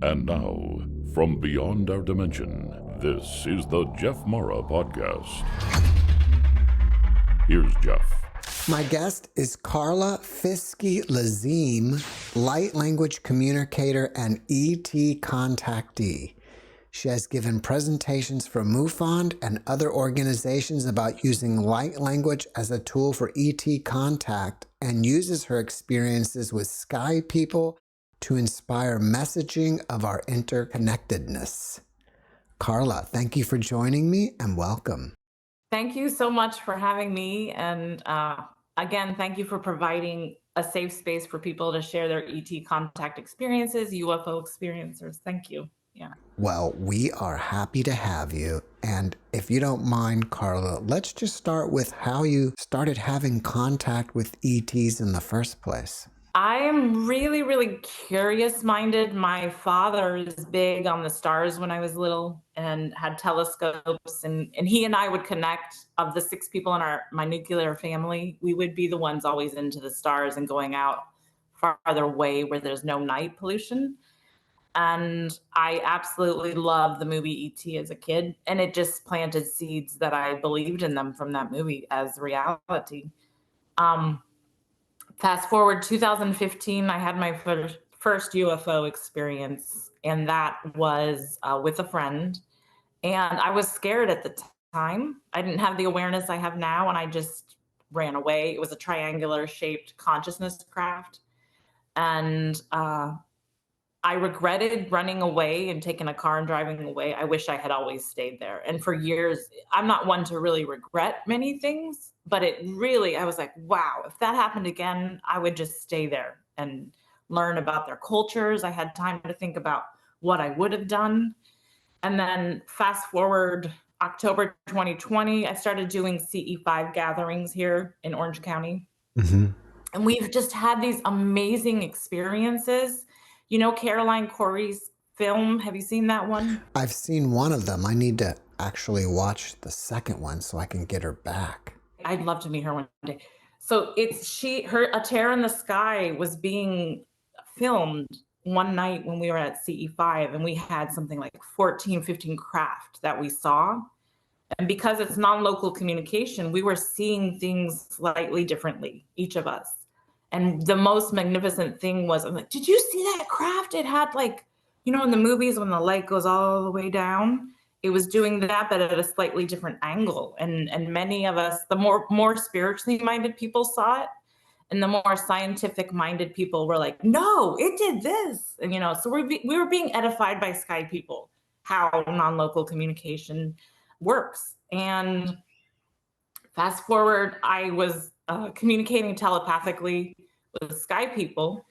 And now, from beyond our dimension, this is the JeffMara podcast. Here's Jeff. My guest is Carla Fischi Lazim, light language communicator and ET contactee. She has given presentations for MUFON and other organizations about using light language as a tool for ET contact and uses her experiences with sky people to inspire messaging of our interconnectedness. Carla, thank you for joining me and welcome. Thank you so much for having me. And again, thank you for providing a safe space for people to share their ET contact experiences, UFO experiencers. Thank you. Yeah. Well, we are happy to have you. And if you don't mind, Carla, let's just start with how you started having contact with ETs in the first place. I am really, really curious-minded. My father is big on the stars when I was little and had telescopes, and he and I would connect. Of the 6 people in my nuclear family, we would be the ones always into the stars and going out farther away where there's no night pollution. And I absolutely loved the movie E.T. as a kid, and it just planted seeds that I believed in them from that movie as reality. Fast forward 2015, I had my first UFO experience, and that was with a friend. And I was scared at the time. I didn't have the awareness I have now, and I just ran away. It was a triangular shaped consciousness craft. And I regretted running away and taking a car and driving away. I wish I had always stayed there. And for years, I'm not one to really regret many things, but I was like, wow, if that happened again, I would just stay there and learn about their cultures. I had time to think about what I would have done. And then fast forward October 2020, I started doing CE5 gatherings here in Orange County. Mm-hmm. And we've just had these amazing experiences. You know Caroline Corey's film? Have you seen that one? I've seen one of them. I need to actually watch the second one so I can get her back. I'd love to meet her one day. So A Tear in the Sky was being filmed one night when we were at CE5, and we had something like 14, 15 craft that we saw. And because it's non-local communication, we were seeing things slightly differently, each of us. And the most magnificent thing was, I'm like, did you see that craft? It had in the movies when the light goes all the way down, it was doing that, but at a slightly different angle. And many of us, the more spiritually minded people saw it, and the more scientific minded people were like, no, it did this. And, so we were being edified by sky people, how non-local communication works. And fast forward, I was communicating telepathically with sky people,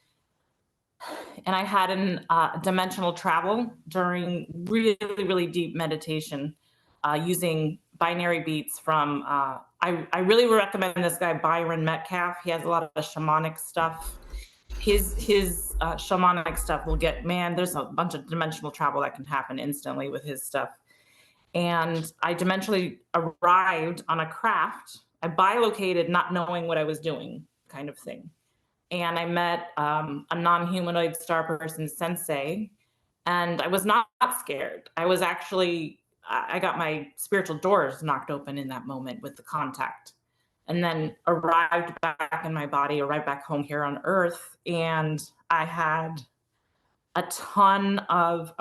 and I had an dimensional travel during really, really deep meditation using binary beats from, I really recommend this guy, Byron Metcalf. He has a lot of shamanic stuff. His shamanic stuff there's a bunch of dimensional travel that can happen instantly with his stuff. And I dimensionally arrived on a craft. I bilocated not knowing what I was doing, kind of thing. And I met a non-humanoid star person sensei, and I was not scared. I got my spiritual doors knocked open in that moment with the contact, and then arrived back in my body, arrived back home here on Earth. And I had a ton of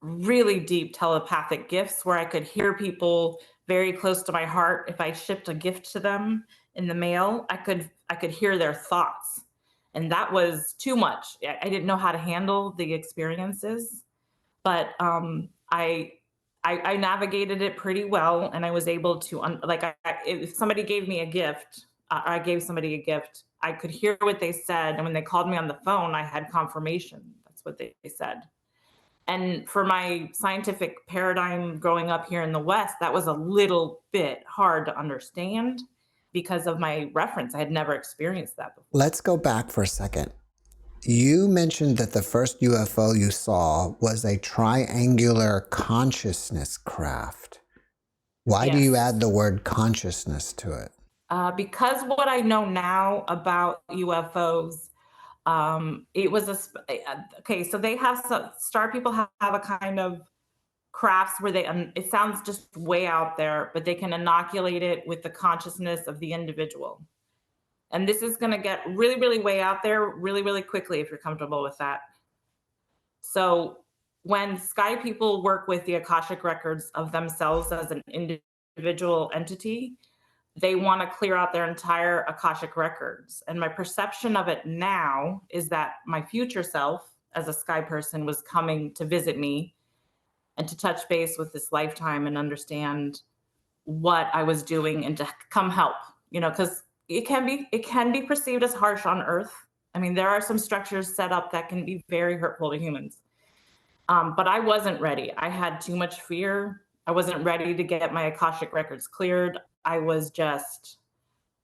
really deep telepathic gifts where I could hear people very close to my heart. If I shipped a gift to them in the mail, I could hear their thoughts. And that was too much. I didn't know how to handle the experiences, but I navigated it pretty well. And I was able to, if somebody gave me a gift, I gave somebody a gift, I could hear what they said. And when they called me on the phone, I had confirmation. That's what they said. And for my scientific paradigm growing up here in the West, that was a little bit hard to understand because of my reference. I had never experienced that before. Let's go back for a second. You mentioned that the first UFO you saw was a triangular consciousness craft. Why do you add the word consciousness to it? Because what I know now about UFOs, It was okay. So they have star people have a kind of crafts where they it sounds just way out there, but they can inoculate it with the consciousness of the individual. And this is going to get really, really way out there really, really quickly if you're comfortable with that. So when sky people work with the Akashic records of themselves as an individual entity, they want to clear out their entire Akashic records. And my perception of it now is that my future self as a sky person was coming to visit me and to touch base with this lifetime and understand what I was doing and to come help, because it can be perceived as harsh on Earth. I mean, there are some structures set up that can be very hurtful to humans. But I wasn't ready. I had too much fear. I wasn't ready to get my Akashic records cleared. I was just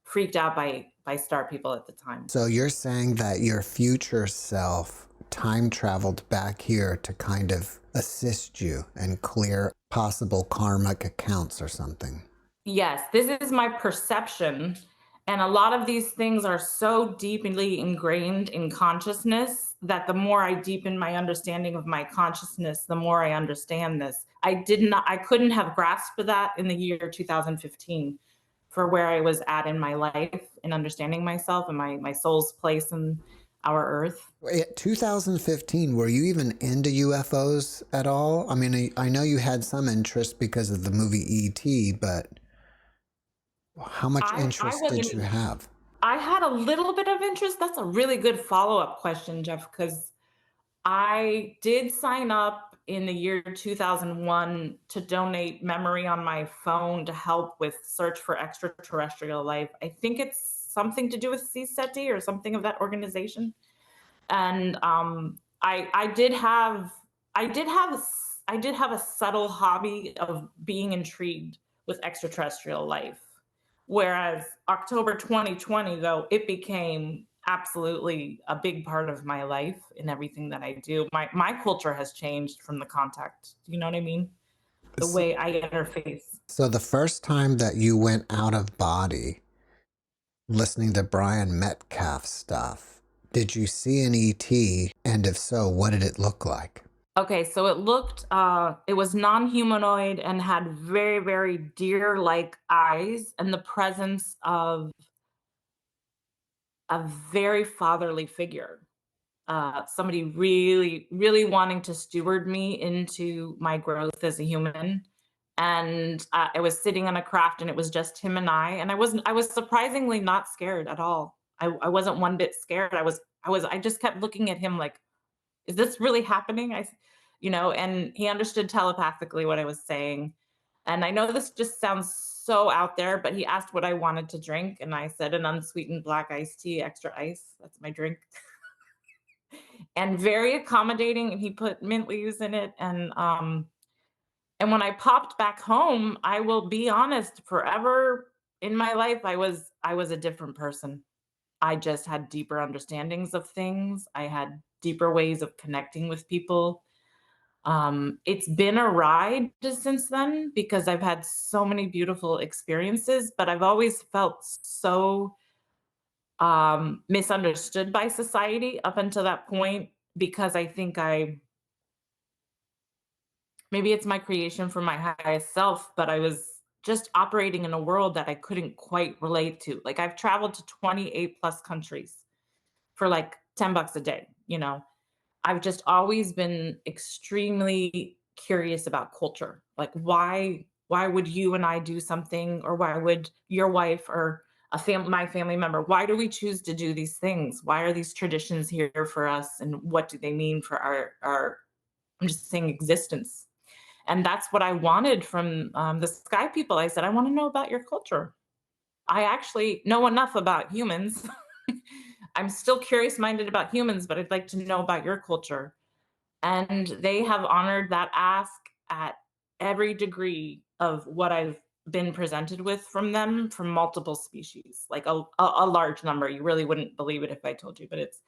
freaked out by star people at the time. So you're saying that your future self time traveled back here to kind of assist you and clear possible karmic accounts or something? Yes, this is my perception. And a lot of these things are so deeply ingrained in consciousness that the more I deepen my understanding of my consciousness, the more I understand this. I couldn't have grasped that in the year 2015 for where I was at in my life and understanding myself and my soul's place in our Earth. 2015, were you even into UFOs at all? I mean, I know you had some interest because of the movie E.T., but how much interest did you have? I had a little bit of interest. That's a really good follow-up question, Jeff, because I did sign up in the year 2001 to donate memory on my phone to help with search for extraterrestrial life. I think it's something to do with CSETI or something of that organization. And I did have a subtle hobby of being intrigued with extraterrestrial life. Whereas October 2020, though, it became absolutely a big part of my life in everything that I do. My culture has changed from the contact. Do you know what I mean? The way I interface. So the first time that you went out of body, listening to Brian Metcalf stuff, did you see an ET? And if so, what did it look like? Okay, so it was non-humanoid and had very, very deer-like eyes and the presence of a very fatherly figure. Somebody really, really wanting to steward me into my growth as a human. And I was sitting on a craft and it was just him and I was surprisingly not scared at all. I wasn't one bit scared. I just kept looking at him like, is this really happening? And he understood telepathically what I was saying. And I know this just sounds so out there, but he asked what I wanted to drink. And I said an unsweetened black iced tea, extra ice. That's my drink. And very accommodating. And he put mint leaves in it. And when I popped back home, I will be honest, forever in my life, I was a different person. I just had deeper understandings of things. I had deeper ways of connecting with people. It's been a ride since then because I've had so many beautiful experiences, but I've always felt so misunderstood by society up until that point because I think maybe it's my creation from my highest self, but I was just operating in a world that I couldn't quite relate to. Like I've traveled to 28 plus countries for like $10 a day, I've just always been extremely curious about culture. Like why would you and I do something, or why would your wife or my family member, why do we choose to do these things? Why are these traditions here for us? And what do they mean for our I'm just saying existence? And that's what I wanted from the sky people. I said, I want to know about your culture. I actually know enough about humans. I'm still curious minded about humans, but I'd like to know about your culture. And they have honored that ask at every degree of what I've been presented with from them, from multiple species, like a large number. You really wouldn't believe it if I told you, but it's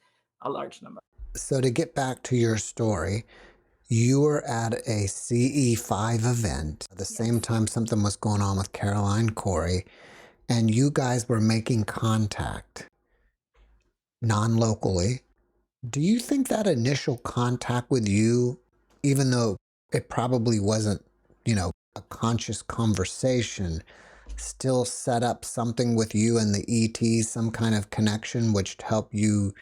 a large number. So to get back to your story, you were at a CE5 event at the same time something was going on with Caroline Corey, and you guys were making contact non-locally Do you think that initial contact with you, even though it probably wasn't, a conscious conversation, still set up something with you and the ET, some kind of connection which helped you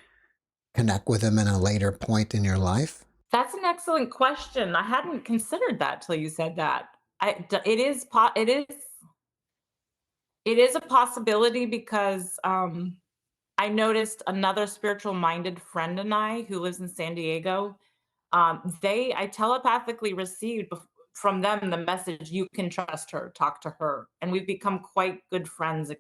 connect with them in a later point in your life? That's an excellent question. I hadn't considered that till you said that. It is a possibility because I noticed another spiritual minded friend and I who lives in San Diego. I telepathically received from them the message, "You can trust her, talk to her," and we've become quite good friends,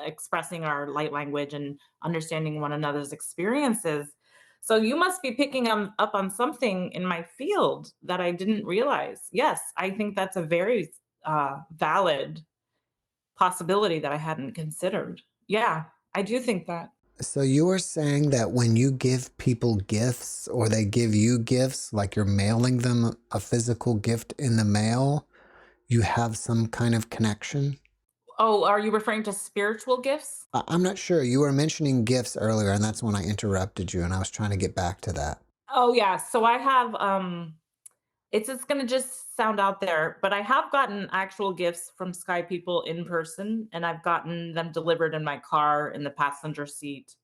expressing our light language and understanding one another's experiences. So you must be picking up on something in my field that I didn't realize. Yes, I think that's a very valid possibility that I hadn't considered. Yeah, I do think that. So you were saying that when you give people gifts or they give you gifts, like you're mailing them a physical gift in the mail, you have some kind of connection? Oh, are you referring to spiritual gifts? I'm not sure. You were mentioning gifts earlier, and that's when I interrupted you, and I was trying to get back to that. Oh yeah, so I have it's gonna just sound out there, but I have gotten actual gifts from Sky people in person, and I've gotten them delivered in my car in the passenger seat.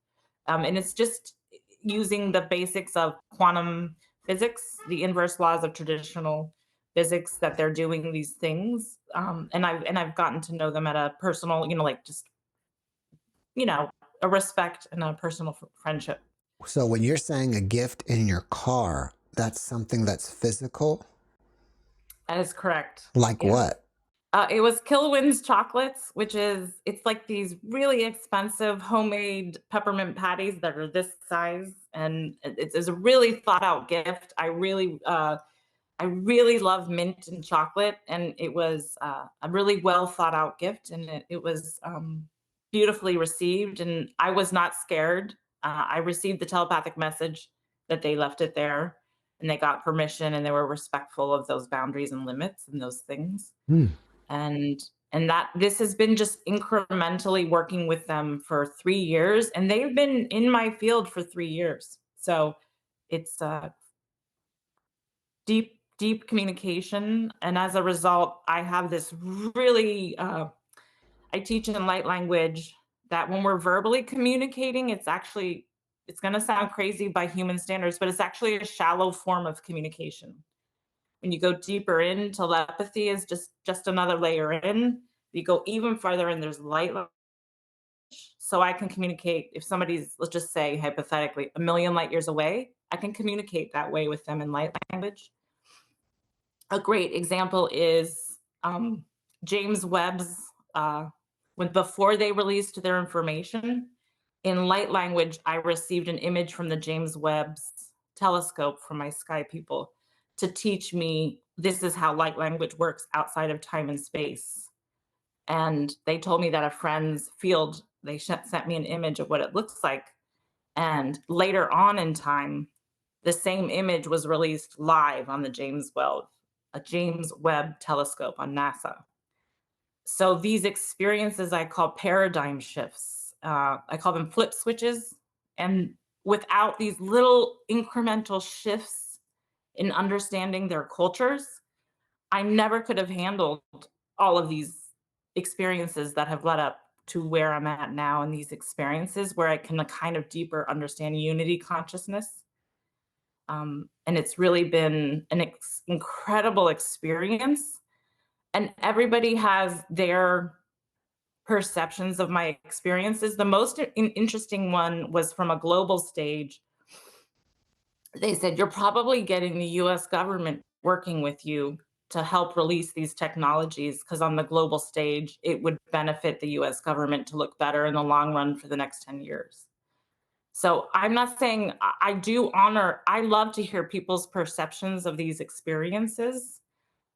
And it's just using the basics of quantum physics, the inverse laws of traditional physics that they're doing these things. And I've gotten to know them at a personal, like just you know a respect and a personal friendship. So when you're saying a gift in your car, that's something that's physical? That is correct. Like Yeah. what? It was Kilwin's chocolates, it's like these really expensive homemade peppermint patties that are this size, and it's a really thought out gift. I really love mint and chocolate, and it was a really well thought out gift, and it was beautifully received, and I was not scared. I received the telepathic message that they left it there, and they got permission, and they were respectful of those boundaries and limits and those things, Hmm. and that this has been just incrementally working with them for 3 years, and they've been in my field for 3 years. So it's deep communication, and as a result, I have this really I teach in light language that when we're verbally communicating, it's going to sound crazy by human standards, but it's actually a shallow form of communication. When you go deeper in, telepathy is just another layer in. You go even farther in, there's light language. So I can communicate if somebody's, let's just say hypothetically, a million light years away, I can communicate that way with them in light language. A great example is James Webb's, when before they released their information, in light language, I received an image from the James Webb's telescope from my sky people to teach me this is how light language works outside of time and space. And they told me that a friend's field, they sent me an image of what it looks like. And later on in time, the same image was released live on the James Webb telescope on NASA. So these experiences I call paradigm shifts. I call them flip switches. And without these little incremental shifts in understanding their cultures, I never could have handled all of these experiences that have led up to where I'm at now in these experiences where I can kind of deeper understand unity consciousness. And it's really been an incredible experience. And everybody has their perceptions of my experiences. The most interesting one was from a global stage. They said, "You're probably getting the US government working with you to help release these technologies because on the global stage, it would benefit the US government to look better in the long run for the next 10 years." So I'm not saying I do honor, I love to hear people's perceptions of these experiences.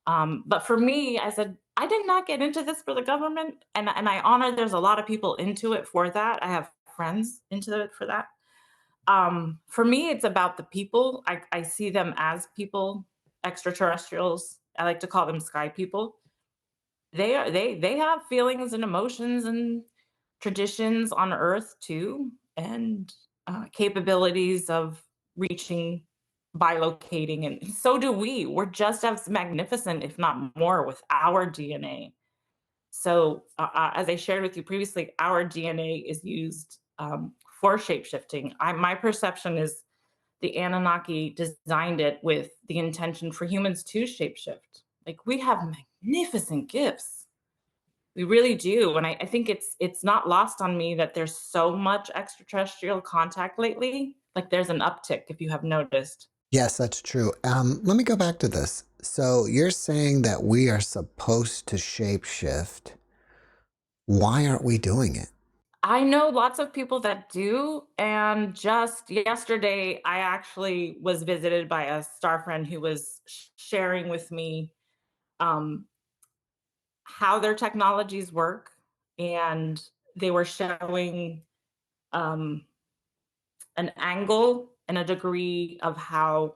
But for me, I said, I did not get into this for the government. And I honor there's a lot of people into it for that. I have friends into it for that. For me, it's about the people. I see them as people, extraterrestrials. I like to call them sky people. They have feelings and emotions and traditions on Earth too, and capabilities of reaching, bilocating, and so do we. We're just as magnificent, if not more, with our DNA. So as I shared with you previously, our DNA is used for shapeshifting. My perception is the Anunnaki designed it with the intention for humans to shapeshift. Like, we have magnificent gifts. We really do. And I think it's not lost on me that there's so much extraterrestrial contact lately. Like, there's an uptick, if you have noticed. Yes, that's true. Let me go back to this. So you're saying that we are supposed to shapeshift. Why aren't we doing it? I know lots of people that do. And just yesterday, I actually was visited by a star friend who was sharing with me um, how their technologies work. And they were showing um, an angle and a degree of how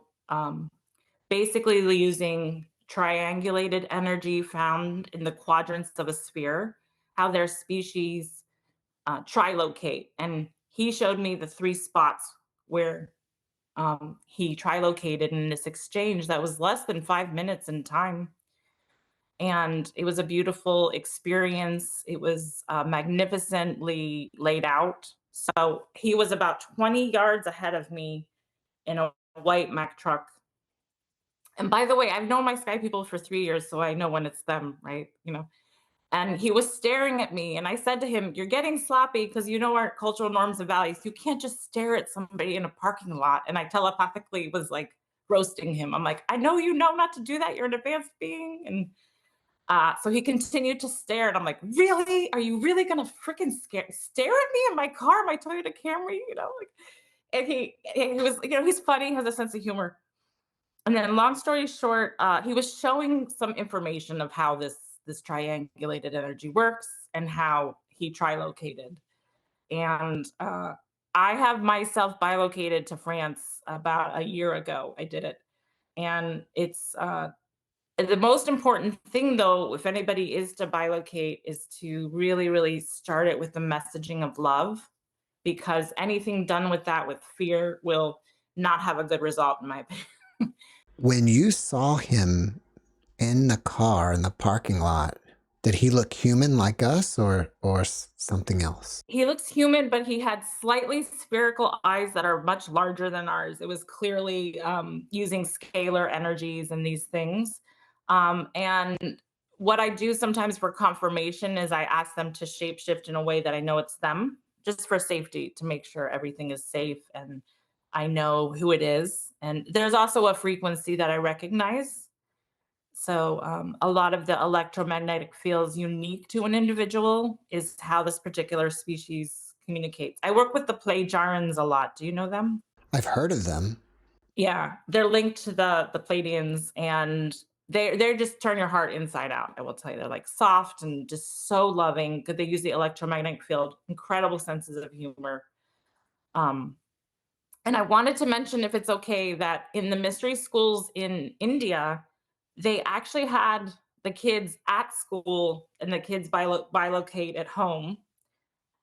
basically using triangulated energy found in the quadrants of a sphere, how their species trilocate. And he showed me the 3 spots where he trilocated in this exchange that was less than 5 minutes in time. And it was a beautiful experience. It was magnificently laid out. So he was about 20 yards ahead of me in a white Mack truck. And by the way, I've known my sky people for 3 years, so I know when it's them, right? You know. And he was staring at me, and I said to him, "You're getting sloppy because you know our cultural norms and values. You can't just stare at somebody in a parking lot." And I telepathically was like roasting him. I'm like, "I know you know not to do that. You're an advanced being." And so he continued to stare, and I'm like, "Really? Are you really gonna freaking stare at me in my car, my Toyota Camry?" You know, like, and he was, you know, he's funny, has a sense of humor. And then, long story short, he was showing some information of how this triangulated energy works and how he trilocated. And I have myself bilocated to France about a year ago. I did it, and it's the most important thing, though, if anybody is to bilocate, is to really, really start it with the messaging of love, because anything done with that, with fear, will not have a good result, in my opinion. When you saw him in the car in the parking lot, did he look human like us or something else? He looks human, but he had slightly spherical eyes that are much larger than ours. It was clearly using scalar energies and these things. And what I do sometimes for confirmation is I ask them to shapeshift in a way that I know it's them, just for safety, to make sure everything is safe and I know who it is. And there's also a frequency that I recognize. So a lot of the electromagnetic fields unique to an individual is how this particular species communicates. I work with the Plejarians a lot. Do you know them? I've heard of them. Yeah, they're linked to the Pleiadians, and they're just turn your heart inside out. I will tell you, they're like soft and just so loving because they use the electromagnetic field. Incredible senses of humor. Um, and I wanted to mention, if it's okay, that in the mystery schools in India, they actually had the kids at school and the kids bilocate at home.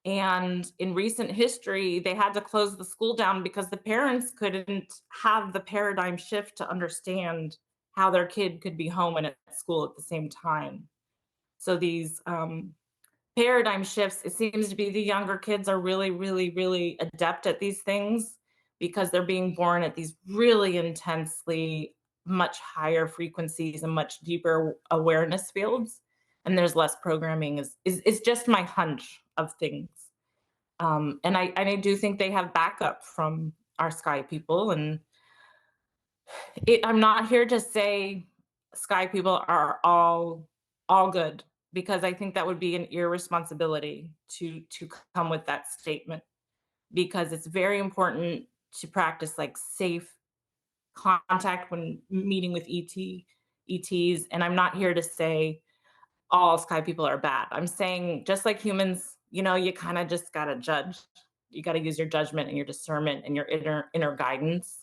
And in recent history, they had to close the school down because the parents couldn't have the paradigm shift to understand how their kid could be home and at school at the same time. So these paradigm shifts, it seems to be the younger kids are really, really, really adept at these things because they're being born at these really intensely much higher frequencies and much deeper awareness fields. And there's less programming is just my hunch of things. And I do think they have backup from our sky people. And I'm not here to say sky people are all good, because I think that would be an irresponsibility to come with that statement, because it's very important to practice like safe contact when meeting with ETs. And I'm not here to say all sky people are bad. I'm saying, just like humans, you know, you kind of just got to judge. You got to use your judgment and your discernment and your inner guidance.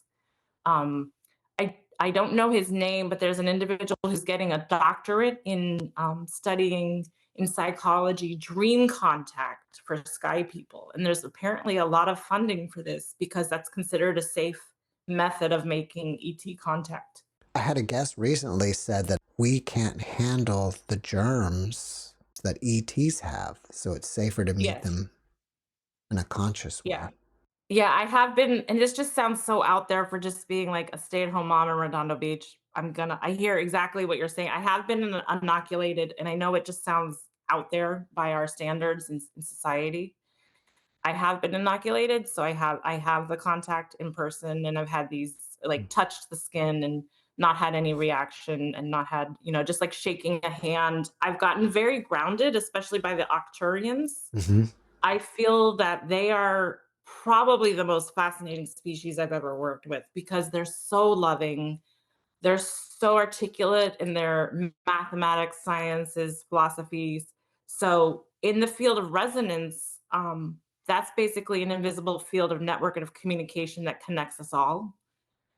I don't know his name, but there's an individual who's getting a doctorate in studying in psychology dream contact for sky people. And there's apparently a lot of funding for this because that's considered a safe method of making ET contact. I had a guest recently said that we can't handle the germs that ETs have, so it's safer to meet Yes. them in a conscious Yeah. way. Yeah, I have been, and this just sounds so out there for just being like a stay-at-home mom in Redondo Beach. I hear exactly what you're saying. I have been inoculated, and I know it just sounds out there by our standards in society. I have been inoculated, so I have the contact in person, and I've had these like touched the skin and not had any reaction and not had, just like shaking a hand. I've gotten very grounded, especially by the Octurians. Mm-hmm. I feel that they are probably the most fascinating species I've ever worked with because they're so loving. They're so articulate in their mathematics, sciences, philosophies. So, in the field of resonance, that's basically an invisible field of network and of communication that connects us all.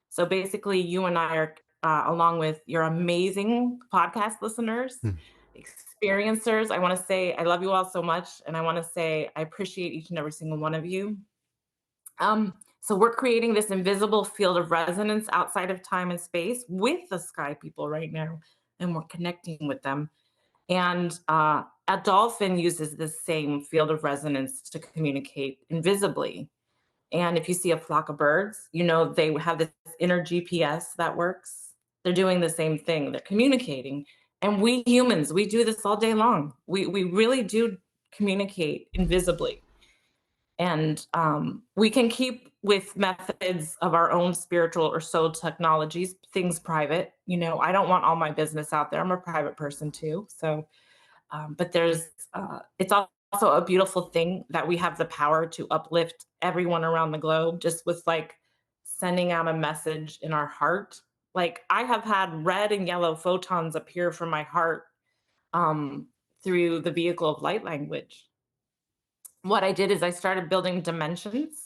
So, basically, you and I are, along with your amazing podcast listeners, experiencers. I want to say I love you all so much, and I want to say I appreciate each and every single one of you. So we're creating this invisible field of resonance outside of time and space with the sky people right now, and we're connecting with them. And a dolphin uses the same field of resonance to communicate invisibly. And if you see a flock of birds, they have this inner GPS that works. They're doing the same thing. They're communicating. And we humans, we do this all day long. We really do communicate invisibly. And we can keep with methods of our own spiritual or soul technologies, things private. I don't want all my business out there. I'm a private person too. So, but it's also a beautiful thing that we have the power to uplift everyone around the globe just with like sending out a message in our heart. Like I have had red and yellow photons appear from my heart um, through the vehicle of light language. What I did is I started building dimensions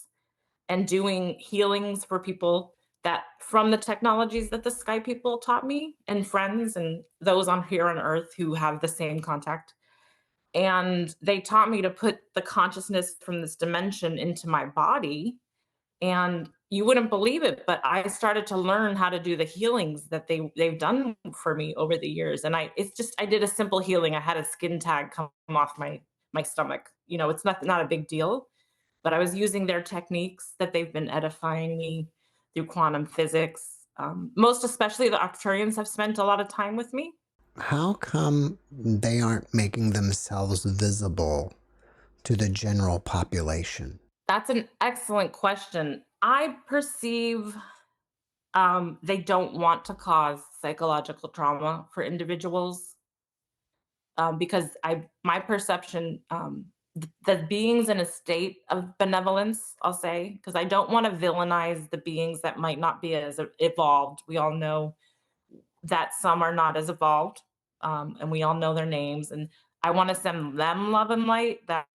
and doing healings for people that from the technologies that the sky people taught me and friends and those on here on earth who have the same contact. And they taught me to put the consciousness from this dimension into my body. And you wouldn't believe it, but I started to learn how to do the healings that they've done for me over the years. And I did a simple healing. I had a skin tag come off my stomach. It's not a big deal, but I was using their techniques that they've been edifying me through quantum physics. Most especially the Arcturians have spent a lot of time with me. How come they aren't making themselves visible to the general population? That's an excellent question. I perceive they don't want to cause psychological trauma for individuals because my perception, the beings in a state of benevolence, I'll say, because I don't want to villainize the beings that might not be as evolved. We all know that some are not as evolved, and we all know their names. And I want to send them love and light that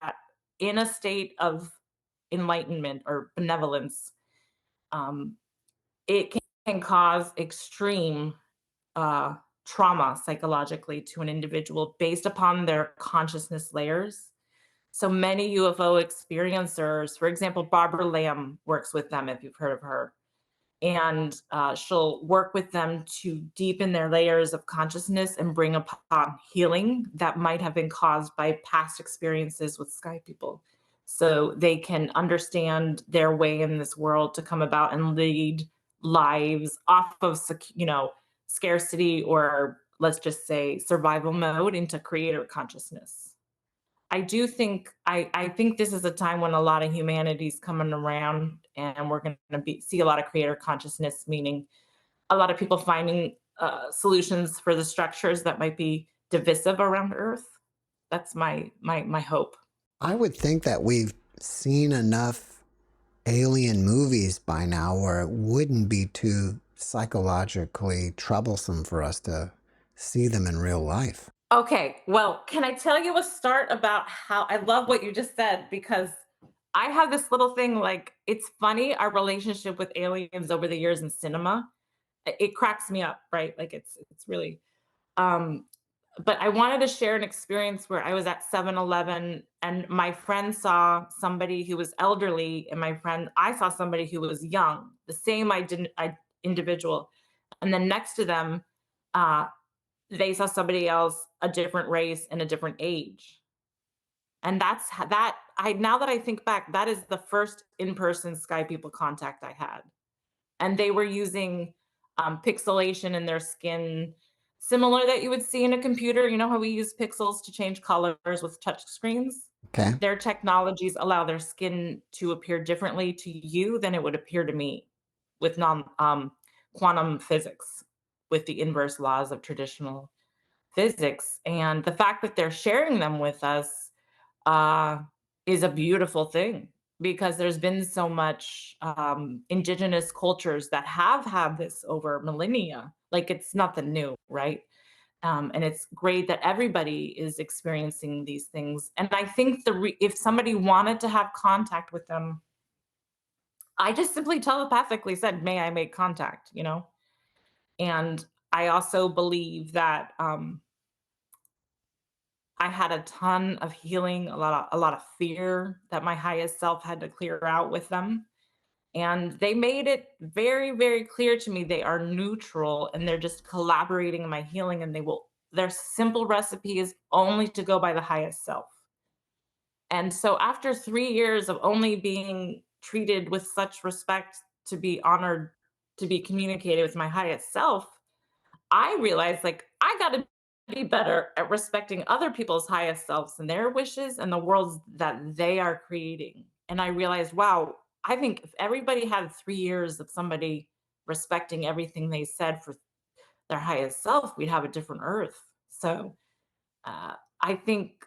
in a state of enlightenment or benevolence, um, it can cause extreme uh, trauma psychologically to an individual based upon their consciousness layers. So many UFO experiencers, for example, Barbara Lamb works with them, if you've heard of her, and she'll work with them to deepen their layers of consciousness and bring upon healing that might have been caused by past experiences with sky people. So they can understand their way in this world to come about and lead lives off of, scarcity or let's just say survival mode into creator consciousness. I do think I think this is a time when a lot of humanity's coming around and we're going to see a lot of creator consciousness, meaning a lot of people finding solutions for the structures that might be divisive around Earth. That's my hope. I would think that we've seen enough alien movies by now where it wouldn't be too psychologically troublesome for us to see them in real life. Okay, well, can I tell you a start about how I love what you just said because I have this little thing like it's funny our relationship with aliens over the years in cinema. It cracks me up, right? Like it's really um but I wanted to share an experience where I was at 7-Eleven and my friend saw somebody who was elderly, and I saw somebody who was young, the same individual. And then next to them, uh, they saw somebody else, a different race and a different age. And now that I think back, that is the first in-person Sky people contact I had. And they were using pixelation in their skin, similar that you would see in a computer. You know how we use pixels to change colors with touch screens? Okay. Their technologies allow their skin to appear differently to you than it would appear to me with quantum physics, with the inverse laws of traditional physics. And the fact that they're sharing them with us uh, is a beautiful thing, because there's been so much indigenous cultures that have had this over millennia. Like, it's nothing new, right? And it's great that everybody is experiencing these things. And I think if somebody wanted to have contact with them, I just simply telepathically said, "May I make contact?" You know. And I also believe that I had a ton of healing, a lot of fear that my highest self had to clear out with them. And they made it very, very clear to me they are neutral and they're just collaborating in my healing, and their simple recipe is only to go by the highest self. And so after 3 years of only being treated with such respect, to be honored, to be communicated with my highest self, I realized, like, I got to be better at respecting other people's highest selves and their wishes and the worlds that they are creating. And I realized, wow, I think if everybody had 3 years of somebody respecting everything they said for their highest self, we'd have a different earth. So I think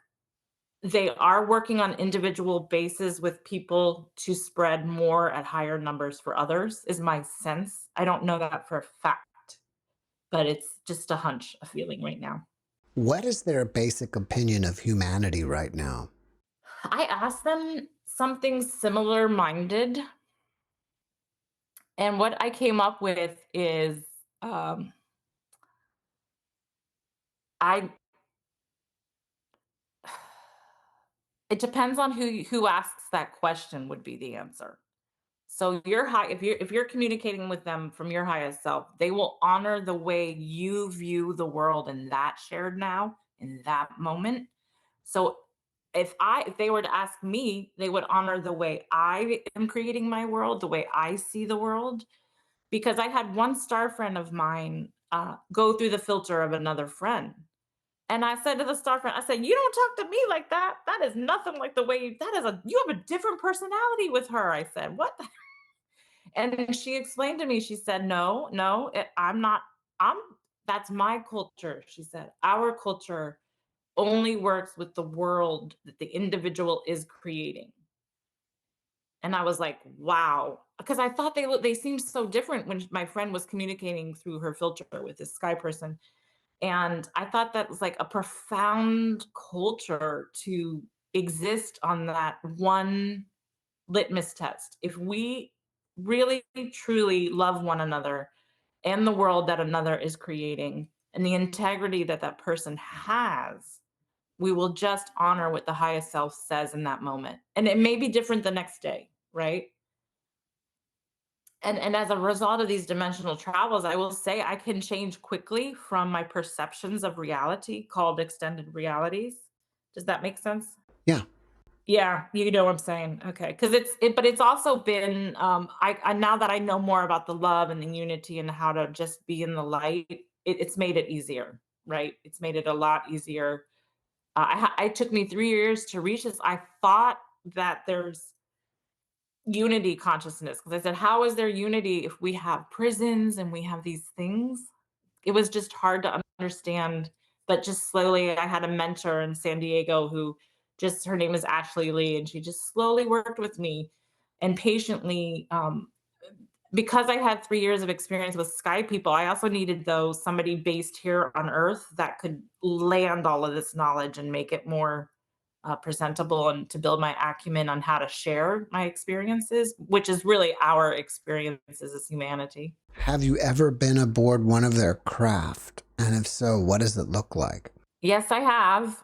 they are working on individual basis with people to spread more at higher numbers for others, is my sense. I don't know that for a fact, but it's just a hunch, a feeling right now. What is their basic opinion of humanity right now? I asked them something similar minded. And what I came up with is I it depends on who asks that question would be the answer. So if you're communicating with them from your highest self, they will honor the way you view the world in that shared now, in that moment. So if they were to ask me, they would honor the way I am creating my world, the way I see the world. Because I had one star friend of mine go through the filter of another friend. And I said to the star friend, I said, "You don't talk to me like that. That is nothing like the way you have a different personality with her." I said, "What?" And she explained to me, she said, "No, no, I'm not, I'm, that's my culture." She said, "Our culture only works with the world that the individual is creating." And I was like, wow, because I thought they seemed so different when my friend was communicating through her filter with this Sky person. And I thought that was like a profound culture to exist on that one litmus test. If we really truly love one another and the world that another is creating and the integrity that that person has, we will just honor what the highest self says in that moment. And it may be different the next day, right? And as a result of these dimensional travels, I will say I can change quickly from my perceptions of reality, called extended realities. Does that make sense? Yeah. Yeah, you know what I'm saying. Okay, because but it's also been I now that I know more about the love and the unity and how to just be in the light, it's made it easier, right? It's made it a lot easier. It took me 3 years to reach this. I thought that there's unity consciousness, because I said, how is there unity if we have prisons and we have these things? It was just hard to understand. But just slowly, I had a mentor in San Diego who just, her name is Ashley Lee, and she just slowly worked with me and patiently. Because I had 3 years of experience with Sky people, I also needed, though, somebody based here on Earth that could land all of this knowledge and make it more presentable, and to build my acumen on how to share my experiences, which is really our experiences as humanity. Have you ever been aboard one of their craft? And if so, what does it look like? Yes, I have.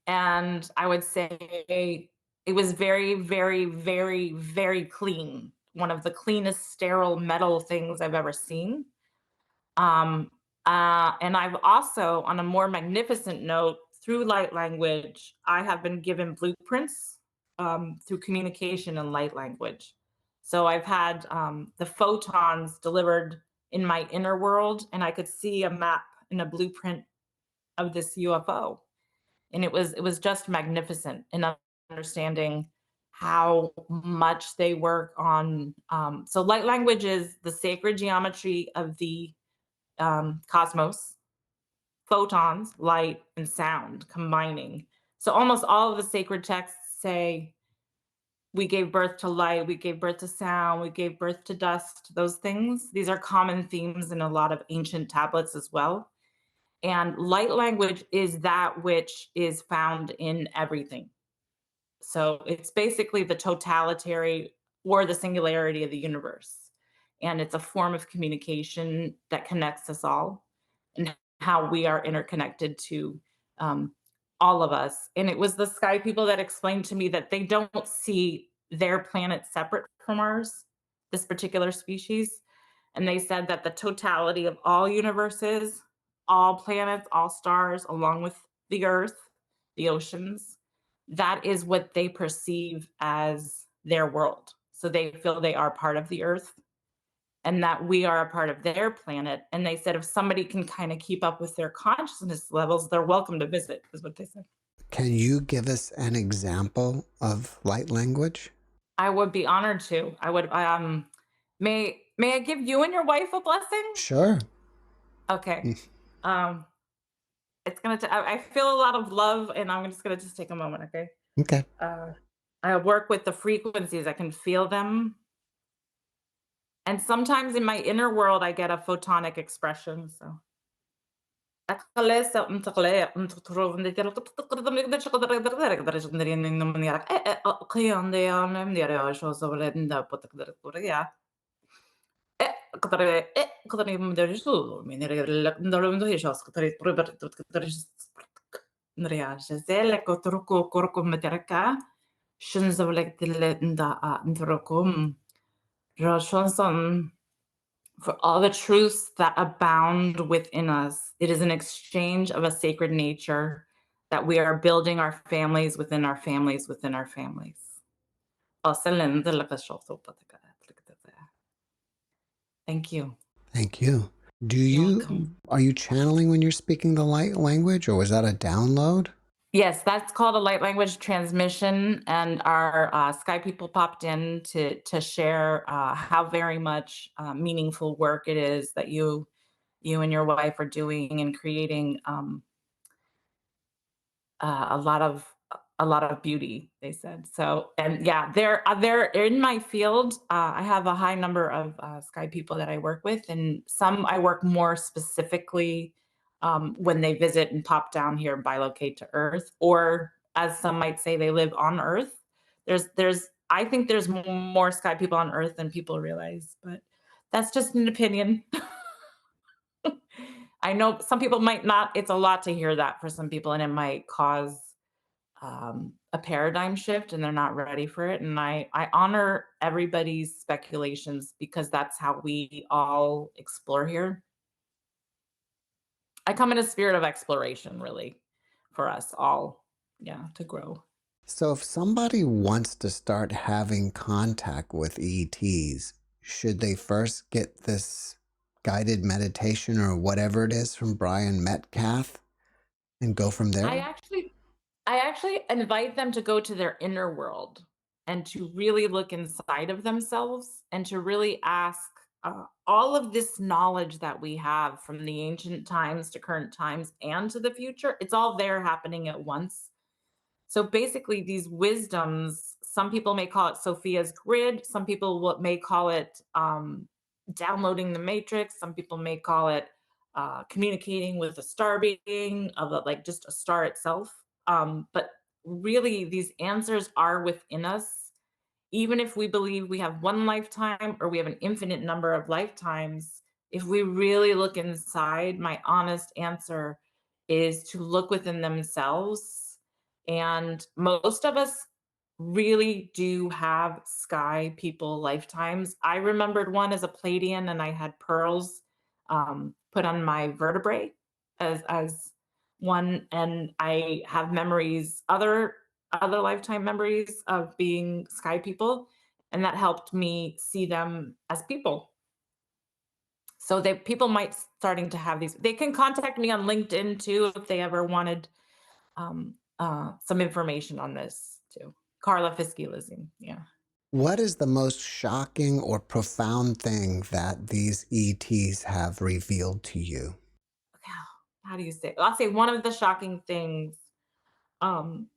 And I would say it was very, very, very, very clean. One of the cleanest sterile metal things I've ever seen. Um, and I've also, on a more magnificent note, through light language, I have been given blueprints through communication and light language. So I've had the photons delivered in my inner world, and I could see a map and a blueprint of this UFO. And it was just magnificent in understanding how much they work on. So light language is the sacred geometry of the cosmos, photons, light, and sound combining. So almost all of the sacred texts say we gave birth to light, we gave birth to sound, we gave birth to dust, those things. These are common themes in a lot of ancient tablets as well. And light language is that which is found in everything. So it's basically the totality or the singularity of the universe. And it's a form of communication that connects us all and how we are interconnected to um, all of us. And it was the sky people that explained to me that they don't see their planet separate from ours, this particular species. And they said that the totality of all universes, all planets, all stars, along with the earth, the oceans, that is what they perceive as their world. So they feel they are part of the earth and that we are a part of their planet. And they said if somebody can kind of keep up with their consciousness levels, they're welcome to visit, is what they said. Can you give us an example of light language? I would be honored to. I would may I give you and your wife a blessing? Sure. Okay. Um it's gonna I feel a lot of love and I'm just gonna just take a moment, okay? Okay. Uh I work with the frequencies, I can feel them. And sometimes in my inner world I get a photonic expression. So for all the truths that abound within us. It is an exchange of a sacred nature that we are building our families within our families within our families. Thank you. Thank you. You're welcome. Are you channeling when you're speaking the light language, or was that a download? Yes, that's called a light language transmission, and our Sky people popped in to share how very much meaningful work it is that you and your wife are doing and creating a lot of beauty. They said so, and yeah, they're in my field. I have a high number of Sky people that I work with, and some I work more specifically when they visit and pop down here and bilocate to Earth, or as some might say, they live on Earth. There's I think there's more Sky people on Earth than people realize, but that's just an opinion. I know some people might not. It's a lot to hear that for some people, and it might cause a paradigm shift, and they're not ready for it. And I honor everybody's speculations because that's how we all explore here. I come in a spirit of exploration, really, for us all, yeah, to grow. So, if somebody wants to start having contact with ETs, should they first get this guided meditation or whatever it is from Brian Metcalf and go from I there? actually I actually invite them to go to their inner world and to really look inside of themselves and to really ask all of this knowledge that we have from the ancient times to current times and to the future. It's all there happening at once. So basically, these wisdoms, some people may call it Sophia's grid, some people may call it downloading the matrix, some people may call it communicating with a star being of like just a star itself. But really, these answers are within us. Even if we believe we have one lifetime or we have an infinite number of lifetimes, if we really look inside, my honest answer is to look within themselves. And most of us really do have sky people lifetimes. I remembered one as a Pleiadian, and I had pearls put on my vertebrae as one, and I have memories, other lifetime memories of being sky people, and that helped me see them as people. So they people might starting to have these. They can contact me on LinkedIn too if they ever wanted some information on this too. Carla Fischi Lazim. Yeah. What is the most shocking or profound thing that these ETs have revealed to you? How do you say? I'll say one of the shocking things. Um,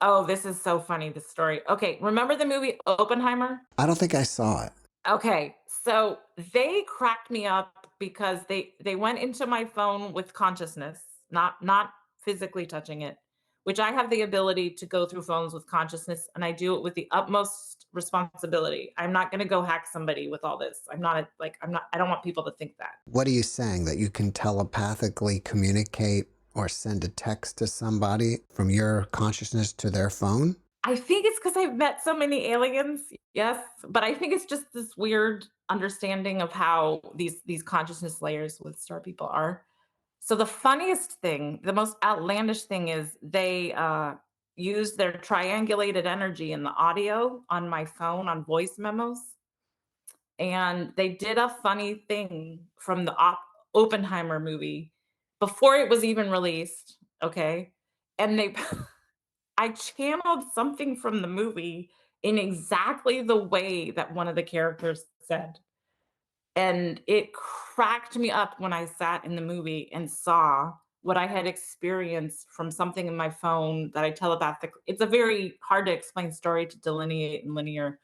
oh, this is so funny. This story. Okay, remember the movie Oppenheimer? I don't think I saw it. Okay, so they cracked me up because they went into my phone with consciousness, not physically touching it, which I have the ability to go through phones with consciousness, and I do it with the utmost responsibility. I'm not going to go hack somebody with all this. I don't want people to think that. What are you saying? That you can telepathically communicate or send a text to somebody from your consciousness to their phone? I think it's because I've met so many aliens, yes, but I think it's just this weird understanding of how these consciousness layers with star people are. So the funniest thing, the most outlandish thing is they use their triangulated energy in the audio on my phone on voice memos, and they did a funny thing from the Oppenheimer movie before it was even released, okay? And they I channeled something from the movie in exactly the way that one of the characters said. And it cracked me up when I sat in the movie and saw what I had experienced from something in my phone that I telepathically. It's a very hard to explain story to delineate in linear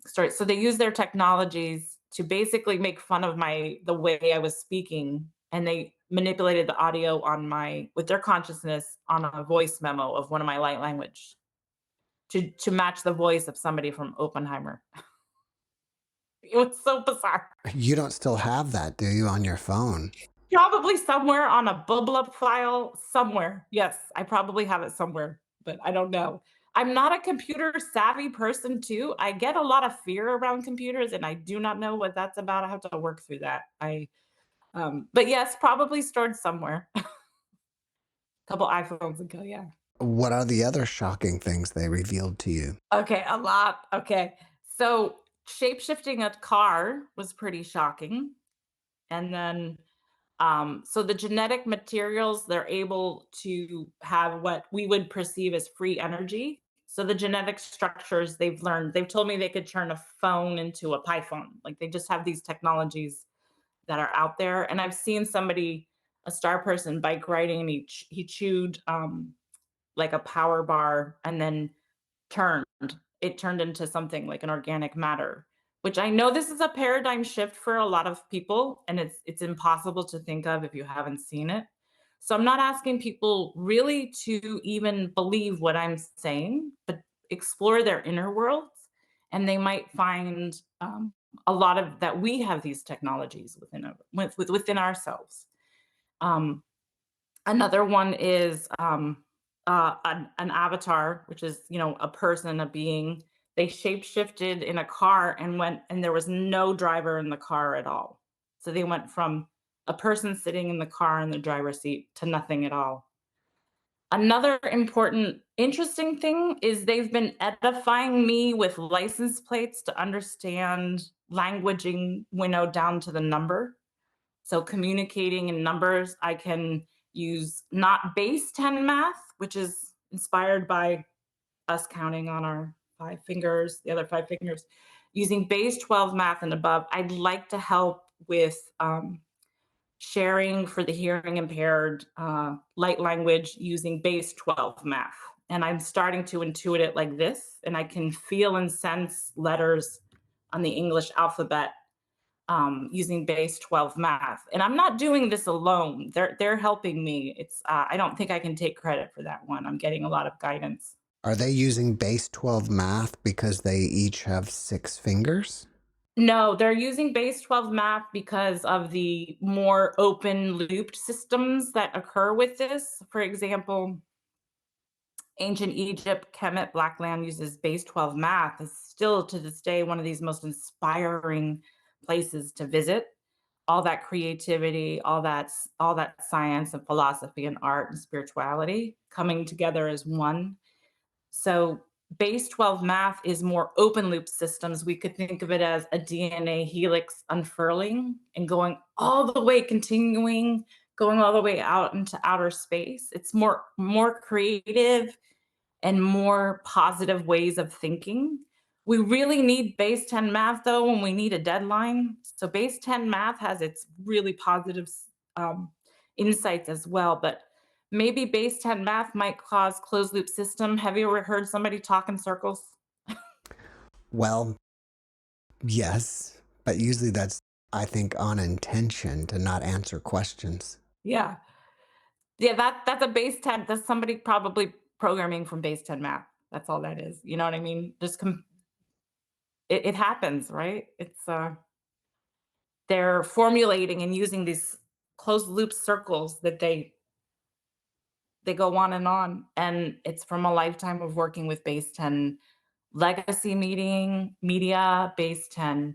story. So they use their technologies to basically make fun of the way I was speaking, and they manipulated the audio on my with their consciousness on a voice memo of one of my light language to match the voice of somebody from Oppenheimer. It was so bizarre. You don't still have that, do you, on your phone? Probably somewhere on a bublup file somewhere. Yes, I probably have it somewhere, but I don't know. I'm not a computer savvy person too. I get a lot of fear around computers and I do not know what that's about. I have to work through that. But yes, probably stored somewhere. A couple iPhones ago, yeah. What are the other shocking things they revealed to you? Okay, a lot. Okay. So shape-shifting a car was pretty shocking. And then so the genetic materials, they're able to have what we would perceive as free energy. So the genetic structures they've learned, they've told me they could turn a phone into a pie phone. Like they just have these technologies that are out there. And I've seen somebody, a star person, bike riding, and he chewed like a power bar and then turned it turned into something like an organic matter, which I know this is a paradigm shift for a lot of people, and it's impossible to think of if you haven't seen it. So I'm not asking people really to even believe what I'm saying, but explore their inner worlds, and they might find a lot of that we have these technologies within ourselves. Um, Another one is an avatar, which is, a person, a being. They shape shifted in a car and went, and there was no driver in the car at all. So they went from a person sitting in the car in the driver's seat to nothing at all. Another important, interesting thing is they've been edifying me with license plates to understand languaging winnowed down to the number. So communicating in numbers, I can use not base 10 math, which is inspired by us counting on our 5 fingers, the other 5 fingers, using base 12 math and above. I'd like to help with sharing for the hearing impaired light language using base 12 math. And I'm starting to intuit it like this, and I can feel and sense letters on the English alphabet using base 12 math. And I'm not doing this alone. They're helping me. I don't think I can take credit for that one. I'm getting a lot of guidance. Are they using base 12 math because they each have 6 fingers? No, they're using base 12 math because of the more open looped systems that occur with this. For example, ancient Egypt, Kemet, Blackland uses base 12 math. Is still to this day one of these most inspiring places to visit. All that creativity, all that science and philosophy and art and spirituality coming together as one. So base 12 math is more open loop systems. We could think of it as a DNA helix unfurling and going all the way, continuing, going all the way out into outer space. It's more creative and more positive ways of thinking. We really need base 10 math though when we need a deadline. So base 10 math has its really positive um, insights as well, but maybe base 10 math might cause closed loop system. Have you ever heard somebody talk in circles? Well, yes, but usually that's, I think, on intention to not answer questions. Yeah. Yeah, that's a base 10. That's somebody probably programming from base 10 math. That's all that is. You know what I mean? Just it happens, right? They're formulating and using these closed loop circles that they go on, and it's from a lifetime of working with base 10 legacy media, base 10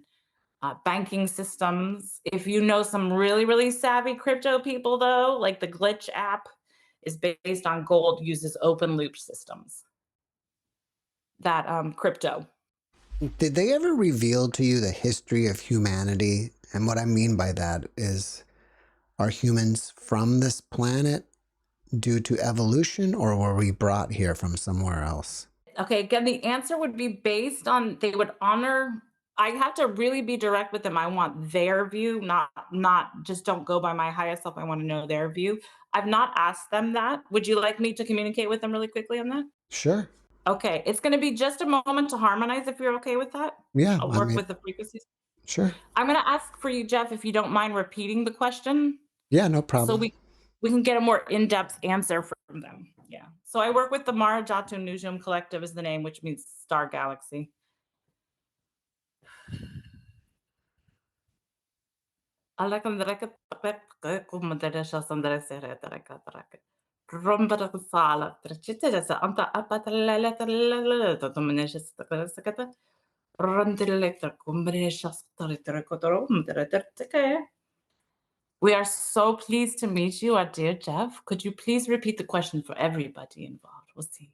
banking systems. If you know some really, really savvy crypto people, though, like the Glitch app is based on gold, uses open loop systems. That crypto. Did they ever reveal to you the history of humanity? And what I mean by that is, are humans from this planet due to evolution, or were we brought here from somewhere else? Okay, again, the answer would be based on they would honor. I have to really be direct with them. I want their view, not just don't go by my highest self. I want to know their view. I've not asked them that. Would you like me to communicate with them really quickly on that? Sure. Okay, it's going to be just a moment to harmonize if you're okay with that. Yeah, I'll I work mean, with the frequencies. sure. I'm going to ask for you, Jeff, if you don't mind repeating the question, Yeah, no so problem. we can get a more in-depth answer from them. Yeah. So I work with the Mara Jatu Nujum Collective is the name, which means star galaxy. We are so pleased to meet you, our dear Jeff. Could you please repeat the question for everybody involved? We'll see.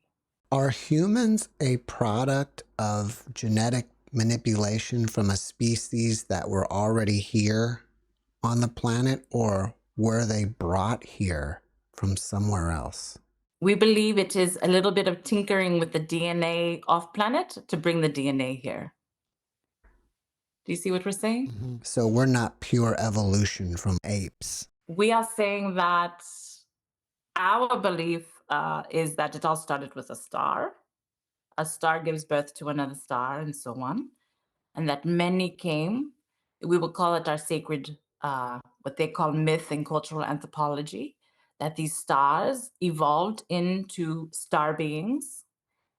Are humans a product of genetic manipulation from a species that were already here on the planet, or were they brought here from somewhere else? We believe it is a little bit of tinkering with the DNA off planet to bring the DNA here. Do you see what we're saying? So we're not pure evolution from apes. We are saying that our belief is that it all started with a star. A star gives birth to another star, and so on. And that many came. We will call it our sacred, what they call myth and cultural anthropology, that these stars evolved into star beings.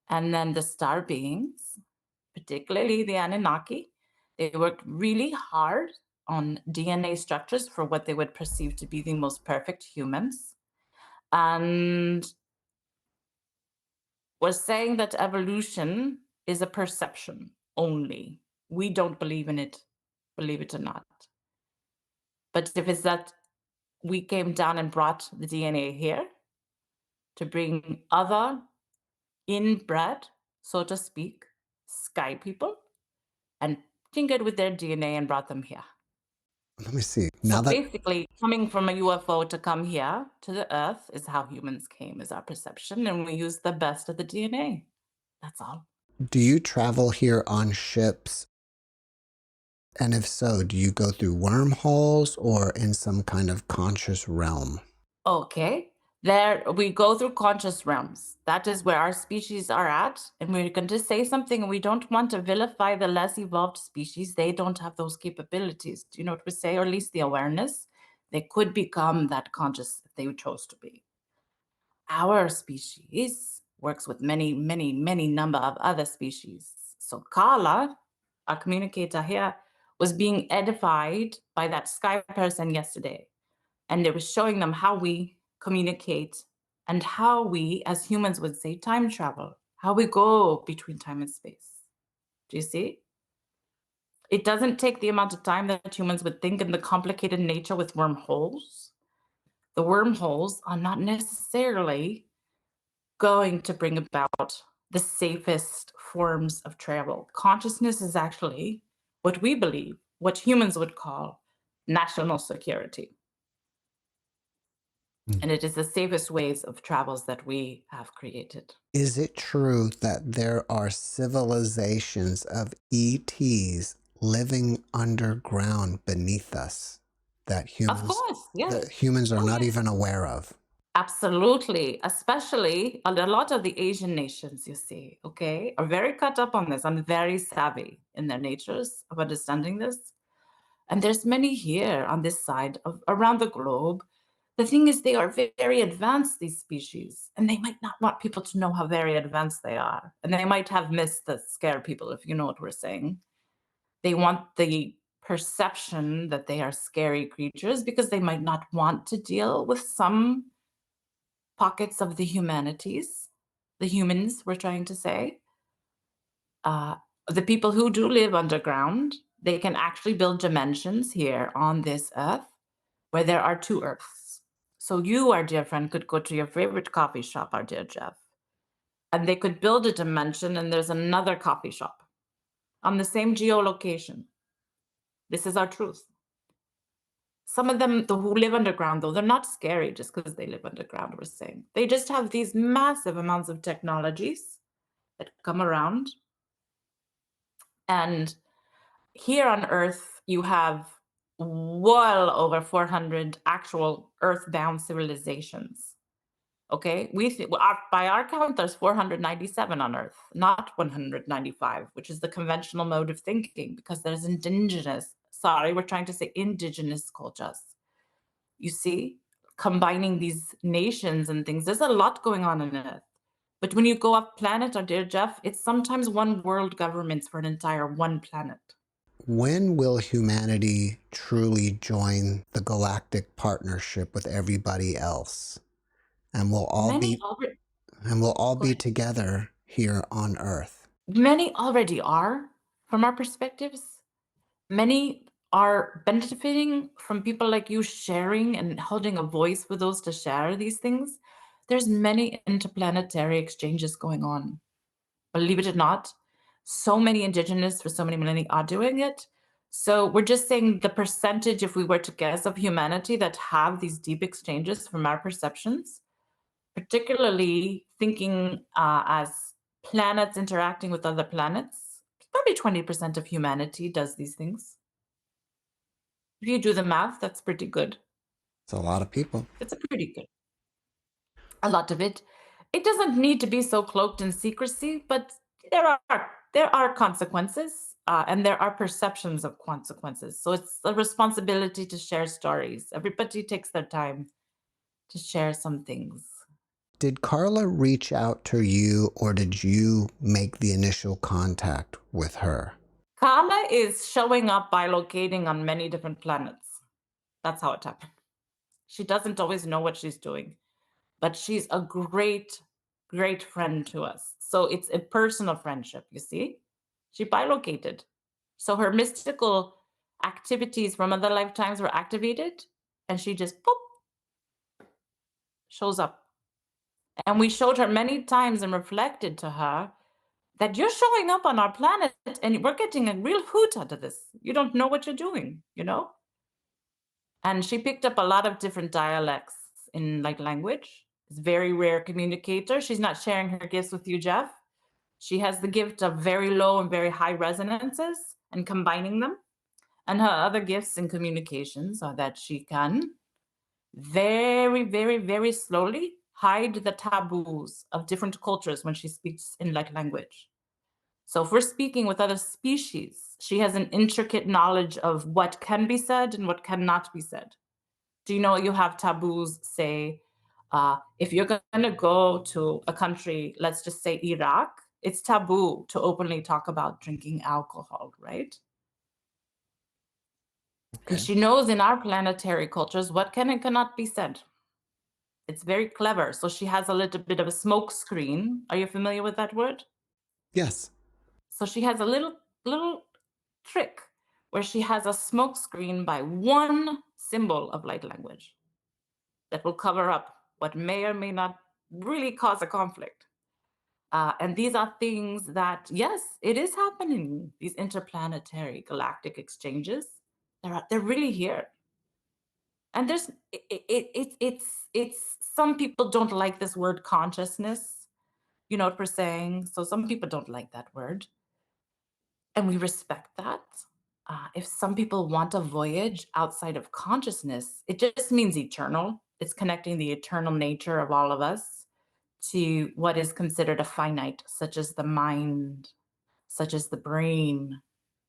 And then the star beings, particularly the Anunnaki, they worked really hard on DNA structures for what they would perceive to be the most perfect humans. And we're saying that evolution is a perception only. We don't believe in it, believe it or not. But if it's that we came down and brought the DNA here to bring other inbred, so to speak, sky people and tinkered with their DNA and brought them here. Let me see. So basically, coming from a UFO to come here to the Earth is how humans came, is our perception, and we use the best of the DNA. That's all. Do you travel here on ships? And if so, do you go through wormholes or in some kind of conscious realm? Okay. There we go through conscious realms. That is where our species are at. And we're going to say something, and we don't want to vilify the less evolved species. They don't have those capabilities. Do you know what we say? Or at least the awareness. They could become that conscious if they chose to be. Our species works with many, many, many number of other species. So Carla, our communicator here, was being edified by that sky person yesterday. And it was showing them how we communicate and how we, as humans would say, time travel, how we go between time and space. Do you see? It doesn't take the amount of time that humans would think in the complicated nature with wormholes. The wormholes are not necessarily going to bring about the safest forms of travel. Consciousness is actually what we believe, what humans would call national security. And it is the safest ways of travels that we have created. Is it true that there are civilizations of ETs living underground beneath us that Of course, yes. humans are not even aware of? Absolutely. Especially a lot of the Asian nations, you see, okay, are very cut up on this and very savvy in their natures of understanding this. And there's many here on this side of around the globe. The thing is, they are very advanced, these species, and they might not want people to know how very advanced they are. And they might have myths that scare people, if you know what we're saying. They want the perception that they are scary creatures because they might not want to deal with some pockets of the humanities, the humans, we're trying to say. The people who do live underground, they can actually build dimensions here on this earth where there are two earths. So you, our dear friend, could go to your favorite coffee shop, our dear Jeff, and they could build a dimension and there's another coffee shop on the same geolocation. This is our truth. Some of them who live underground, though, they're not scary just because they live underground, we're saying. They just have these massive amounts of technologies that come around. And here on Earth, you have well over 400 actual earthbound civilizations. Okay, by our count, there's 497 on Earth, not 195, which is the conventional mode of thinking, because there's we're trying to say indigenous cultures. You see, combining these nations and things, there's a lot going on Earth. But when you go off planet, our dear Jeff, it's sometimes one world governments for an entire one planet. When will humanity truly join the galactic partnership with everybody else? And we'll all be together here on Earth. Many already are, from our perspectives. Many are benefiting from people like you sharing and holding a voice for those to share these things. There's many interplanetary exchanges going on. Believe it or not, so many indigenous for so many millennia are doing it. So we're just saying the percentage, if we were to guess, of humanity that have these deep exchanges from our perceptions, particularly thinking as planets interacting with other planets, probably 20% of humanity does these things. If you do the math, that's pretty good. It's a lot of people. It's a pretty good. A lot of it. It doesn't need to be so cloaked in secrecy, but there are consequences, and there are perceptions of consequences. So it's a responsibility to share stories. Everybody takes their time to share some things. Did Carla reach out to you, or did you make the initial contact with her? Carla is showing up by locating on many different planets. That's how it happened. She doesn't always know what she's doing, but she's a great, great friend to us. So it's a personal friendship, you see? She bilocated. So her mystical activities from other lifetimes were activated, and she just, boop, shows up. And we showed her many times and reflected to her that you're showing up on our planet and we're getting a real hoot out of this. You don't know what you're doing, you know? And she picked up a lot of different dialects in language. It's a very rare communicator. She's not sharing her gifts with you, Jeff. She has the gift of very low and very high resonances and combining them. And her other gifts in communications are that she can very, very, very slowly hide the taboos of different cultures when she speaks in language. So if we're speaking with other species, she has an intricate knowledge of what can be said and what cannot be said. Do you know you have taboos, say, if you're going to go to a country, let's just say Iraq, it's taboo to openly talk about drinking alcohol, right? Okay. And she knows in our planetary cultures what can and cannot be said. It's very clever. So she has a little bit of a smoke screen. Are you familiar with that word? Yes. So she has a little trick where she has a smoke screen by one symbol of light language that will cover up what may or may not really cause a conflict. And these are things that, yes, it is happening. These interplanetary galactic exchanges, they're really here. And there's it's some people don't like this word consciousness, per saying. So some people don't like that word, and we respect that. If some people want a voyage outside of consciousness, it just means eternal. It's connecting the eternal nature of all of us to what is considered a finite, such as the mind, such as the brain,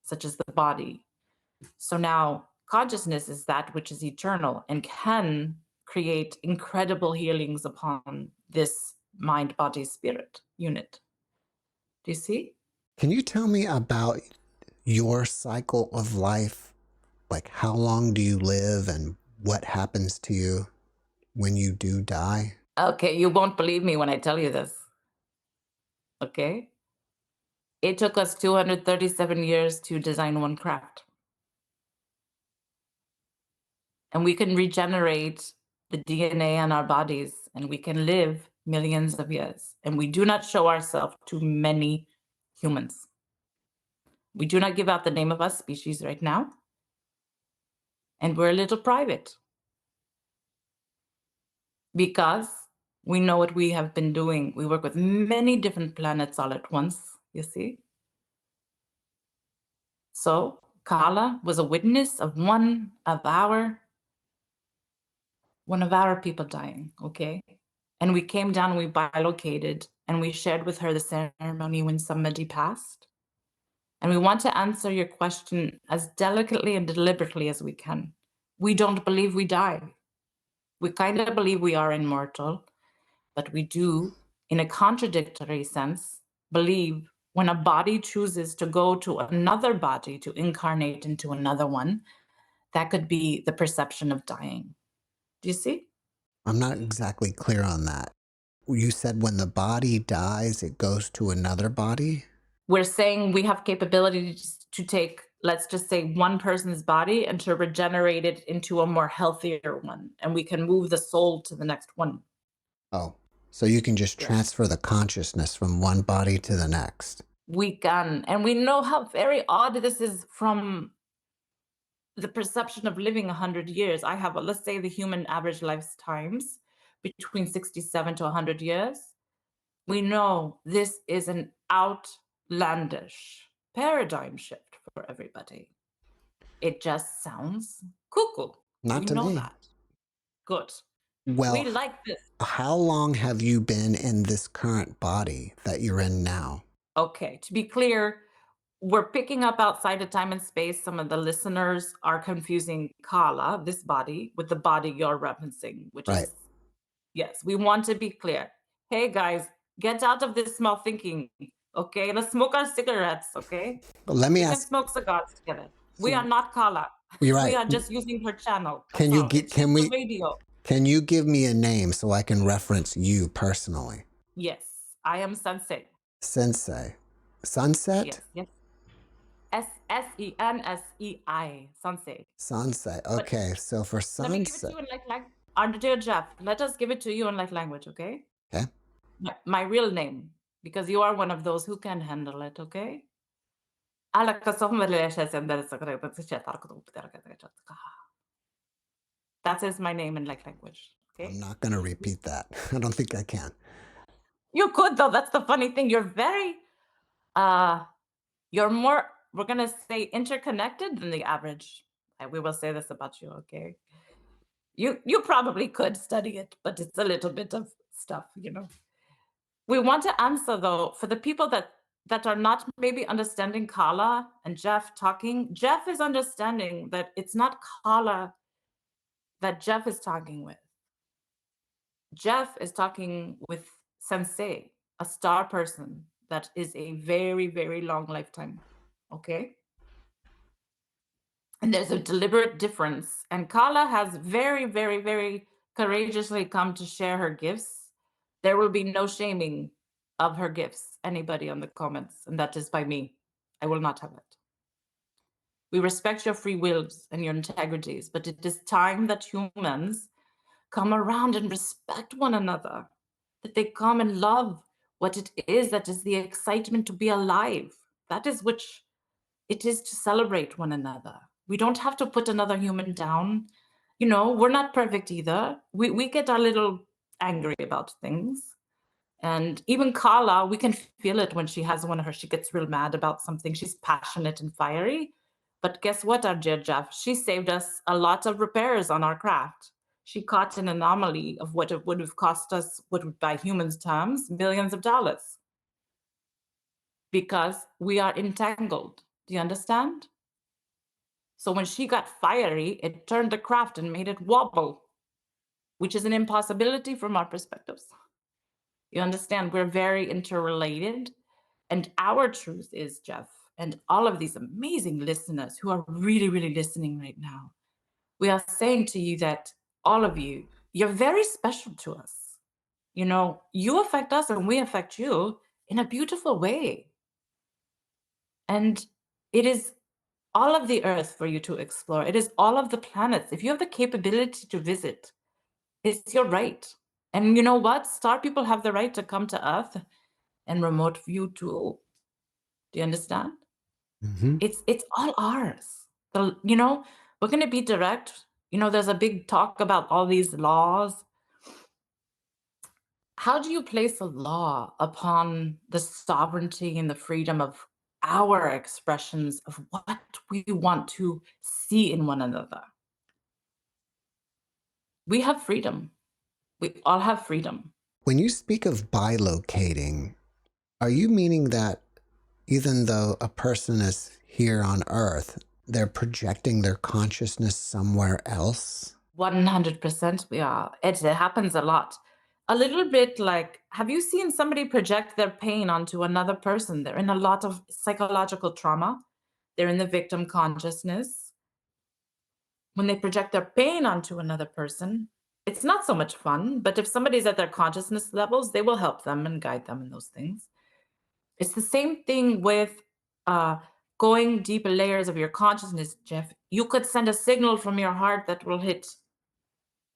such as the body. So now consciousness is that which is eternal and can create incredible healings upon this mind, body, spirit unit. Do you see? Can you tell me about your cycle of life? Like, how long do you live and what happens to you when you do die? Okay, you won't believe me when I tell you this. Okay? It took us 237 years to design one craft. And we can regenerate the DNA in our bodies and we can live millions of years. And we do not show ourselves to many humans. We do not give out the name of our species right now. And we're a little private because we know what we have been doing. We work with many different planets all at once, you see. So Carla was a witness of one of our people dying, okay? And we came down, we bilocated, and we shared with her the ceremony when somebody passed. And we want to answer your question as delicately and deliberately as we can. We don't believe we die. We kind of believe we are immortal, but we do, in a contradictory sense, believe when a body chooses to go to another body, to incarnate into another one, that could be the perception of dying. Do you see? I'm not exactly clear on that. You said when the body dies, it goes to another body? We're saying we have capability to take, let's just say, one person's body and to regenerate it into a more healthier one. And we can move the soul to the next one. Oh, so you can just transfer the consciousness from one body to the next. We can. And we know how very odd this is from the perception of living 100 years. I have, let's say, the human average lifetimes between 67 to 100 years. We know this is an outlandish paradigm shift for everybody. It just sounds cuckoo. Not We to know me. that. Good. Well, We like this. how long have you been in this current body that you're in now? Okay, to be clear, we're picking up outside of time and space. Some of the listeners are confusing Carla, this body, with the body you're referencing, which Right. is, yes, we want to be clear. Hey guys, get out of this small thinking. Okay, let's smoke our cigarettes. Okay, But let me we can ask. smoke cigars together. We are not Carla. You're We right. are just using her channel. That's Can you all. get? It's Can just we? the radio. Can you give me a name so I can reference you personally? Yes, I am Sensei. Sensei. Sunset? Yes, yes. Sensei. Sensei. Sensei. Okay, so for Let me give it to sunset. you in light language. Our dear Jeff, let us give it to you in light language, okay? Okay. My real name, because you are one of those who can handle it, okay? That is my name in light language, okay? I'm not going to repeat that. I don't think I can. You could though. That's the funny thing. You're very, you're more, we're gonna say, interconnected than the average. We will say this about you, okay? You probably could study it, but it's a little bit of stuff, We want to answer though, for the people that are not maybe understanding Carla and Jeff talking. Jeff is understanding that it's not Carla that Jeff is talking with. Jeff is talking with Sensei, a star person that is a very, very long lifetime. Okay. And there's a deliberate difference. And Carla has very, very, very courageously come to share her gifts. There will be no shaming of her gifts, anybody on the comments, and that is by me. I will not have it. We respect your free wills and your integrities, but it is time that humans come around and respect one another, that they come and love what it is that is the excitement to be alive. That is which it is to celebrate one another. We don't have to put another human down. You know, we're not perfect either. We get a little angry about things. And even Carla, we can feel it when she has one of her, she gets real mad about something. She's passionate and fiery. But guess what, our dear Jeff? She saved us a lot of repairs on our craft. She caught an anomaly of what it would have cost us, what would by humans' terms, millions of dollars. Because we are entangled. Do you understand? So when she got fiery, it turned the craft and made it wobble, which is an impossibility from our perspectives. You understand, we're very interrelated. And our truth is, Jeff, and all of these amazing listeners who are really, really listening right now, we are saying to you that all of you, you're very special to us. You know, you affect us and we affect you in a beautiful way. And it is all of the earth for you to explore. It is all of the planets. If you have the capability to visit, it's your right. And you know what? Star people have the right to come to Earth and remote view too. Do you understand? Mm-hmm. It's all ours. You know, we're going to be direct. You know, there's a big talk about all these laws. How do you place a law upon the sovereignty and the freedom of our expressions of what we want to see in one another? We have freedom. We all have freedom. When you speak of bilocating, are you meaning that even though a person is here on Earth, they're projecting their consciousness somewhere else? 100% we are. It happens a lot. A little bit like, have you seen somebody project their pain onto another person? They're in a lot of psychological trauma. They're in the victim consciousness. When they project their pain onto another person, it's not so much fun, but if somebody's at their consciousness levels, they will help them and guide them in those things. It's the same thing with going deeper layers of your consciousness, Jeff. You could send a signal from your heart that will hit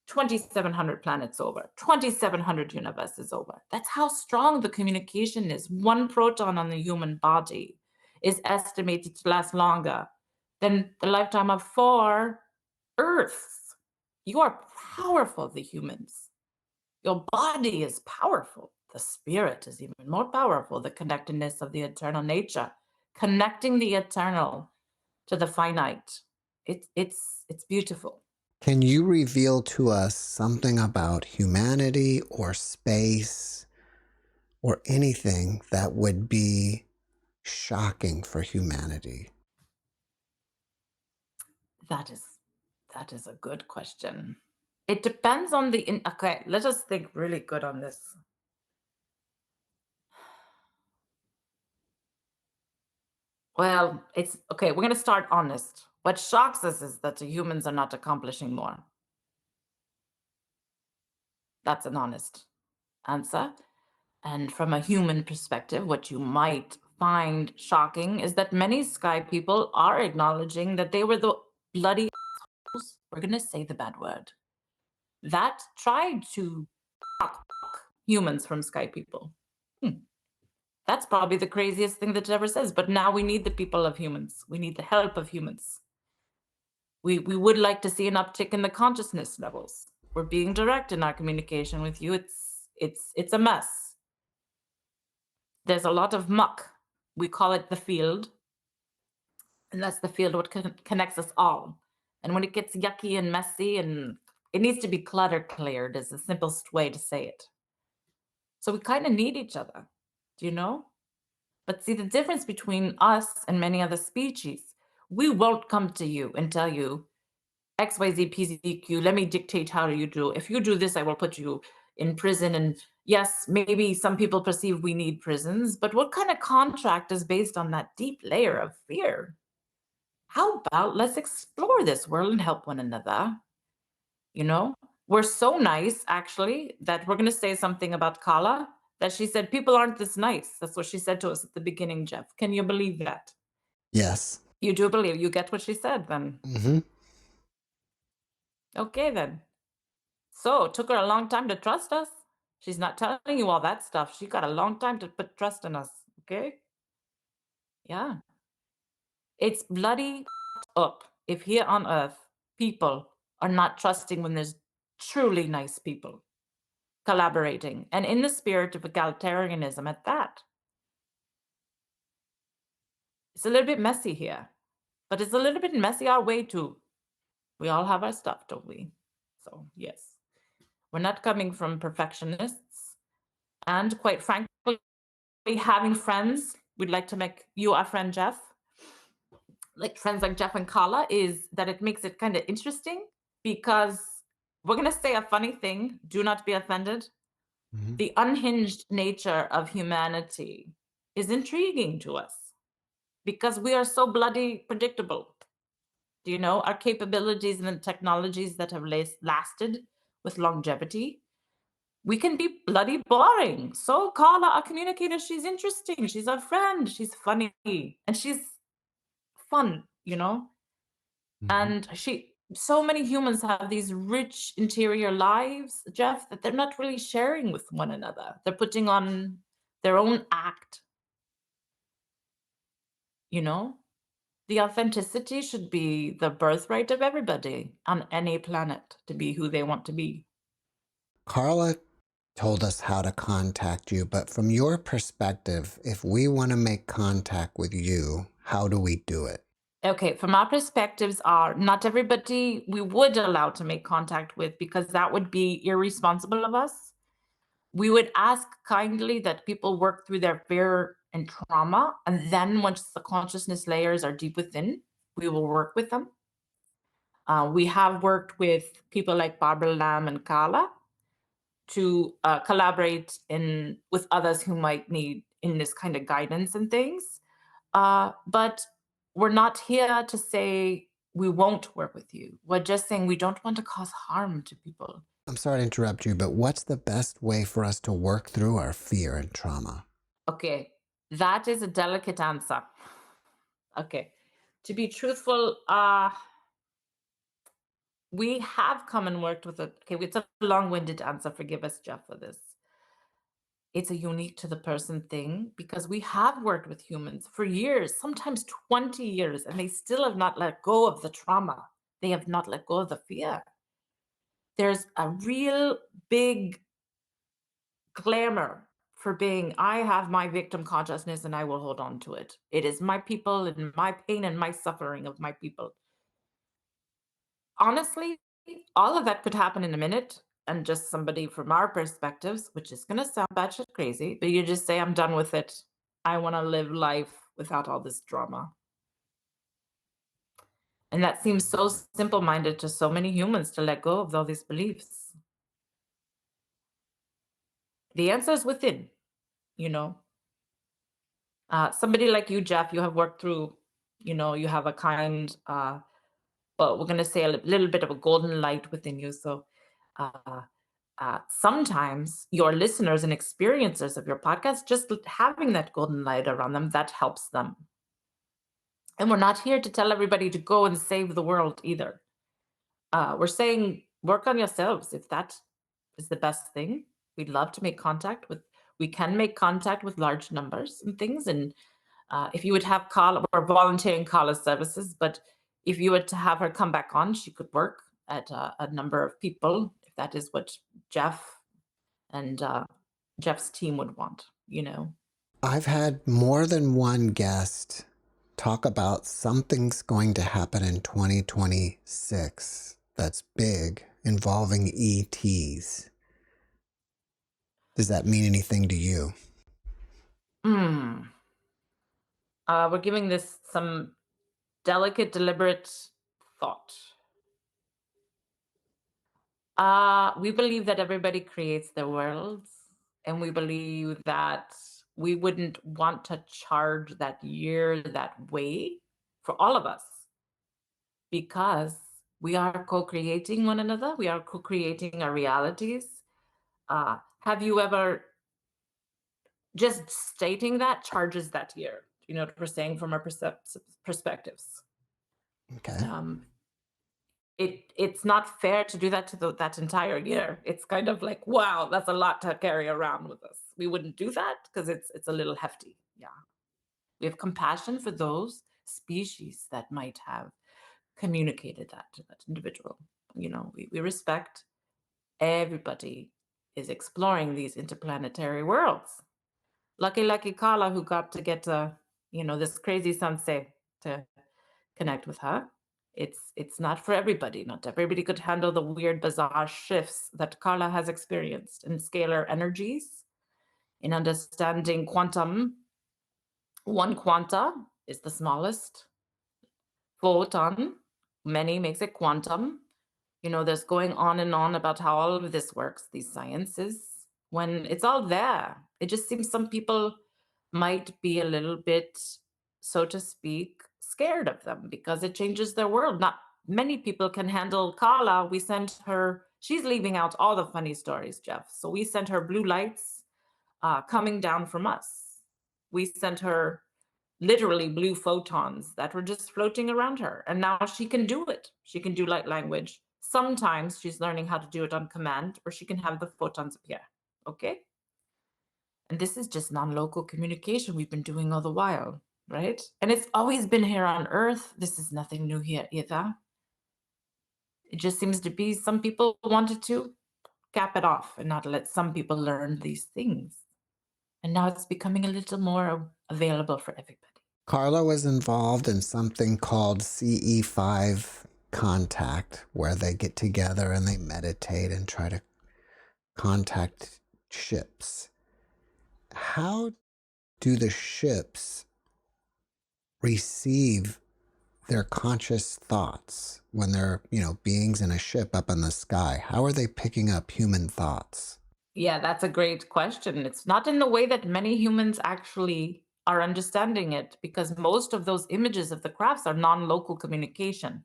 2,700 planets over, 2,700 universes over. That's how strong the communication is. One proton on the human body is estimated to last longer than the lifetime of 4 Earths. You are powerful, the humans. Your body is powerful. The spirit is even more powerful, the connectedness of the eternal nature, connecting the eternal to the finite. It's beautiful. Can you reveal to us something about humanity or space or anything that would be shocking for humanity? That is a good question. It depends on okay, let us think really good on this. Well, it's okay, we're going to start honest. What shocks us is that the humans are not accomplishing more. That's an honest answer. And from a human perspective, what you might find shocking is that many sky people are acknowledging that they were the bloody assholes, we're going to say the bad word, that tried to block humans from sky people. That's probably the craziest thing that ever says. But now we need the people of humans. We need the help of humans. We would like to see an uptick in the consciousness levels. We're being direct in our communication with you. It's a mess. There's a lot of muck. We call it the field. And that's the field what connects us all. And when it gets yucky and messy, and it needs to be clutter cleared is the simplest way to say it. So we kind of need each other. Do you know? But see, the difference between us and many other species, we won't come to you and tell you, XYZ, PZQ, let me dictate how you do. If you do this, I will put you in prison. And yes, maybe some people perceive we need prisons, but what kind of contract is based on that deep layer of fear? how about let's explore this world and help one another? You know, we're so nice, actually, that we're going to say something about Carla that she said, people aren't this nice. That's what she said to us at the beginning, Jeff. Can you believe that? Yes. You do believe, you get what she said then. Mm-hmm. Okay, then. So it took her a long time to trust us. She's not telling you all that stuff. She got a long time to put trust in us. Okay. Yeah. It's bloody up if here on earth people are not trusting when there's truly nice people collaborating and in the spirit of egalitarianism at that. It's a little bit messy here, but it's a little bit messy our way too. We all have our stuff, don't we? So, yes, we're not coming from perfectionists. And quite frankly, having friends, we'd like to make you our friend, Jeff. Like friends like Jeff and Carla, is that it makes it kind of interesting because we're going to say a funny thing. Do not be offended. Mm-hmm. The unhinged nature of humanity is intriguing to us because we are so bloody predictable. Do you know our capabilities and the technologies that have lasted with longevity? We can be bloody boring. So Carla, our communicator, she's interesting. She's our friend. She's funny. And she's fun, you know? Mm-hmm. And so many humans have these rich interior lives, Jeff, that they're not really sharing with one another. They're putting on their own act, you know? The authenticity should be the birthright of everybody on any planet to be who they want to be. Carla told us how to contact you, but from your perspective, if we want to make contact with you, how do we do it? Okay, from our perspectives are not everybody we would allow to make contact with because that would be irresponsible of us. We would ask kindly that people work through their fear and trauma, and then once the consciousness layers are deep within, we will work with them. We have worked with people like Barbara Lamb and Carla to collaborate with others who might need in this kind of guidance and things. But we're not here to say we won't work with you. We're just saying we don't want to cause harm to people. I'm sorry to interrupt you, but what's the best way for us to work through our fear and trauma? Okay, that is a delicate answer. Okay, to be truthful, we have come and worked with it. Okay, it's a long-winded answer. Forgive us, Jeff, for this. It's a unique to the person thing because we have worked with humans for years, sometimes 20 years, and they still have not let go of the trauma. They have not let go of the fear. There's a real big glamour for being, I have my victim consciousness and I will hold on to it. It is my people and my pain and my suffering of my people. Honestly, all of that could happen in a minute. And just somebody from our perspectives, which is going to sound batshit crazy, but you just say, I'm done with it. I want to live life without all this drama. And that seems so simple minded to so many humans to let go of all these beliefs. The answer is within, you know. Somebody like you, Jeff, you have worked through, you have a kind, well, we're going to say a little bit of a golden light within you. So sometimes your listeners and experiencers of your podcast, just having that golden light around them, that helps them. And we're not here to tell everybody to go and save the world either. We're saying work on yourselves if that is the best thing. We'd love to make contact with, we can make contact with large numbers and things. And if you would have Carla, we're volunteering Carla's services, but if you were to have her come back on, she could work at a number of people, if that is what Jeff and Jeff's team would want, I've had more than one guest talk about something's going to happen in 2026 that's big involving ETs. Does that mean anything to you? We're giving this some delicate, deliberate thought. We believe that everybody creates their worlds, and we believe that we wouldn't want to charge that year that way for all of us. because we are co-creating one another. We are co-creating our realities. Have you ever, just stating that charges that year? You know what we're saying from our perspectives. Okay. It's not fair to do that to that entire year. It's kind of like, wow, that's a lot to carry around with us. We wouldn't do that because it's a little hefty. Yeah. We have compassion for those species that might have communicated that to that individual. You know, we respect everybody is exploring these interplanetary worlds. Lucky Carla, who got to get this crazy sensei to connect with her. It's not for everybody. Not everybody could handle the weird, bizarre shifts that Carla has experienced in scalar energies, in understanding quantum. One quanta is the smallest photon. Many makes it quantum. You know, there's going on and on about how all of this works, these sciences, when it's all there. It just seems some people might be a little bit, so to speak, scared of them because it changes their world. Not many people can handle Carla. We sent her, she's leaving out all the funny stories, Jeff. So we sent her blue lights coming down from us. We sent her literally blue photons that were just floating around her. And now she can do it. She can do light language. Sometimes she's learning how to do it on command, or she can have the photons appear. Okay? And this is just non-local communication we've been doing all the while, right? And it's always been here on Earth. This is nothing new here either. It just seems to be some people wanted to cap it off and not let some people learn these things. And now it's becoming a little more available for everybody. Carla was involved in something called CE5 contact, where they get together and they meditate and try to contact ships. How do the ships receive their conscious thoughts when they're, beings in a ship up in the sky? How are they picking up human thoughts? Yeah, that's a great question. It's not in the way that many humans actually are understanding it, because most of those images of the crafts are non-local communication.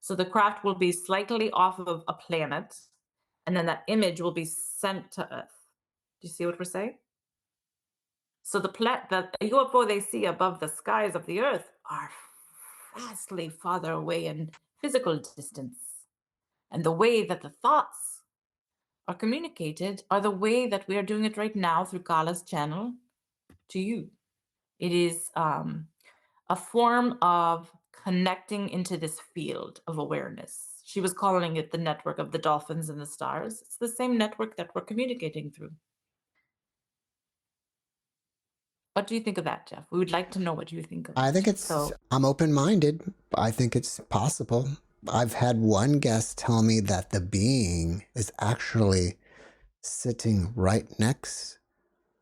So the craft will be slightly off of a planet, and then that image will be sent to Earth. Do you see what we're saying? So the UFO they see above the skies of the Earth are vastly farther away in physical distance. And the way that the thoughts are communicated are the way that we are doing it right now through Carla's channel to you. It is a form of connecting into this field of awareness. She was calling it the network of the dolphins and the stars. It's the same network that we're communicating through. What do you think of that, Jeff? We would like to know what you think of it. I think I'm open-minded. I think it's possible. I've had one guest tell me that the being is actually sitting right next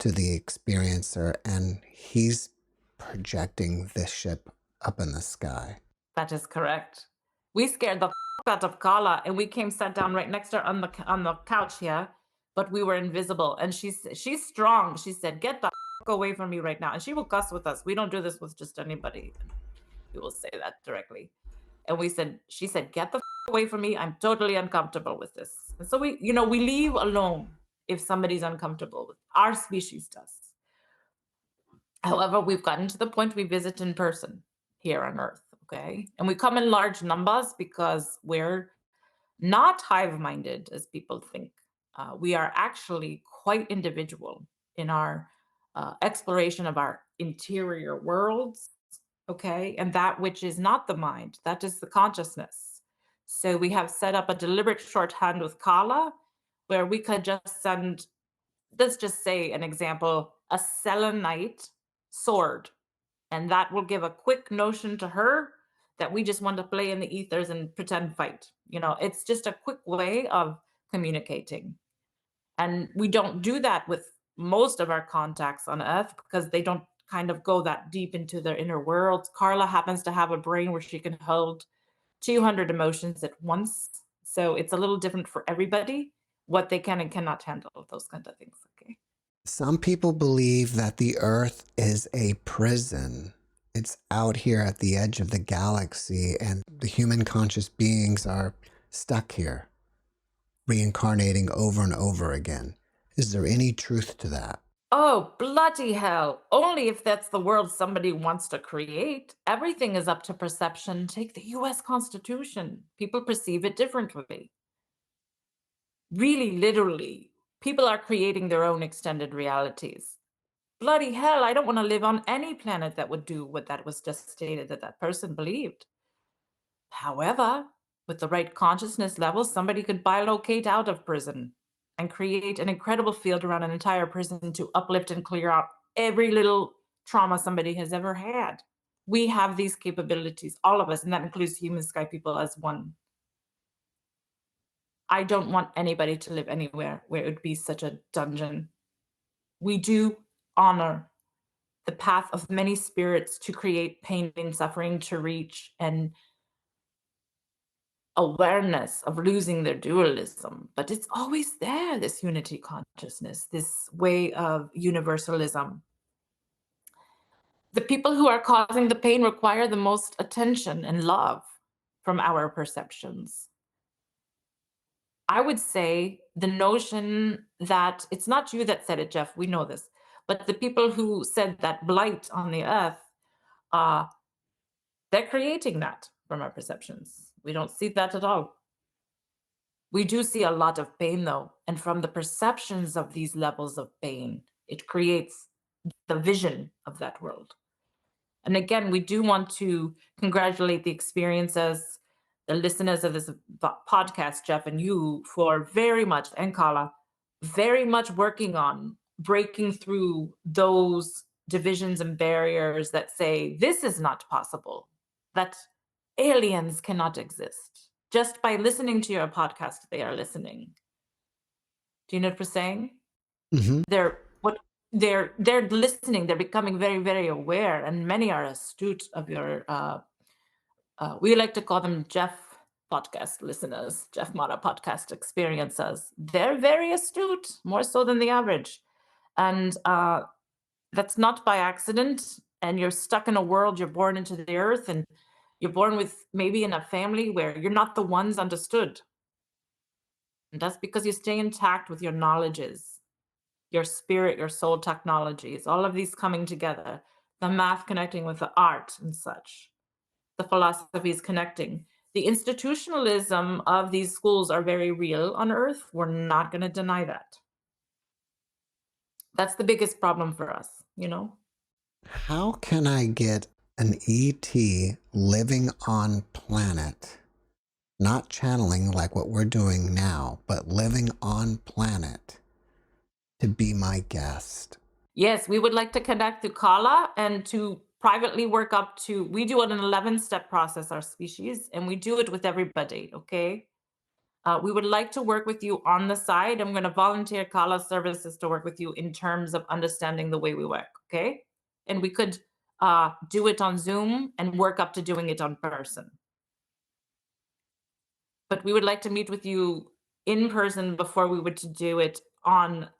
to the experiencer, and he's projecting this ship up in the sky. That is correct. We scared the out of Carla, and we came sat down right next to her on the couch here, but we were invisible. And she's strong. She said, "Get the away from me right now." And she will cuss with us. We don't do this with just anybody. We will say that directly. And she said, "Get the away from me. I'm totally uncomfortable with this." And so we leave alone if somebody's uncomfortable with our species does. However, we've gotten to the point we visit in person here on Earth, okay? And we come in large numbers because we're not hive-minded as people think. We are actually quite individual in our exploration of our interior worlds, okay? And that which is not the mind, that is the consciousness. So we have set up a deliberate shorthand with Carla where we could just send, let's just say an example, a selenite sword. And that will give a quick notion to her that we just want to play in the ethers and pretend fight. It's just a quick way of communicating. And we don't do that with most of our contacts on Earth because they don't kind of go that deep into their inner worlds. Carla happens to have a brain where she can hold 200 emotions at once. So it's a little different for everybody, what they can and cannot handle, those kinds of things. Okay. Some people believe that the Earth is a prison It's out here at the edge of the galaxy, and the human conscious beings are stuck here, reincarnating over and over again. Is there any truth to that? Oh, bloody hell. Only if that's the world somebody wants to create. Everything is up to perception. Take the US Constitution. People perceive it differently. Really, literally, people are creating their own extended realities. Bloody hell, I don't want to live on any planet that would do what that was just stated that that person believed. However, with the right consciousness level, somebody could bilocate out of prison and create an incredible field around an entire prison to uplift and clear out every little trauma somebody has ever had. We have these capabilities, all of us, and that includes human sky people as one. I don't want anybody to live anywhere where it would be such a dungeon. We do honor the path of many spirits to create pain and suffering, to reach and awareness of losing their dualism, but it's always there, this unity consciousness, this way of universalism. The people who are causing the pain require the most attention and love from our perceptions. I would say the notion that it's not you that said it, Jeff, we know this, but the people who said that blight on the earth, they're creating that from our perceptions. We don't see that at all. We do see a lot of pain, though, and from the perceptions of these levels of pain, it creates the vision of that world. And again, we do want to congratulate the experiences, the listeners of this podcast, Jeff, and you for very much, and Carla, very much working on breaking through those divisions and barriers that say this is not possible, that aliens cannot exist. Just by listening to your podcast, they are listening. Do you know what we're saying? Mm-hmm. They're listening. They're becoming very, very aware, and many are astute of your. We like to call them Jeff podcast listeners, JeffMara podcast experiences. They're very astute, more so than the average, and that's not by accident. And you're stuck in a world. You're born into the earth, and you're born with maybe in a family where you're not the ones understood. And that's because you stay intact with your knowledges, your spirit, your soul technologies, all of these coming together, the math connecting with the art and such, the philosophies connecting. The institutionalism of these schools are very real on Earth. We're not going to deny that. That's the biggest problem for us, you know? How can I get an ET living on planet, not channeling like what we're doing now, but living on planet, to be my guest? Yes, we would like to connect to Carla and to privately work up to, we do an 11-step process, our species, and we do it with everybody, okay? We would like to work with you on the side. I'm going to volunteer Carla's services to work with you in terms of understanding the way we work, okay? And we could do it on Zoom and work up to doing it on person. But we would like to meet with you in person before we would to do it on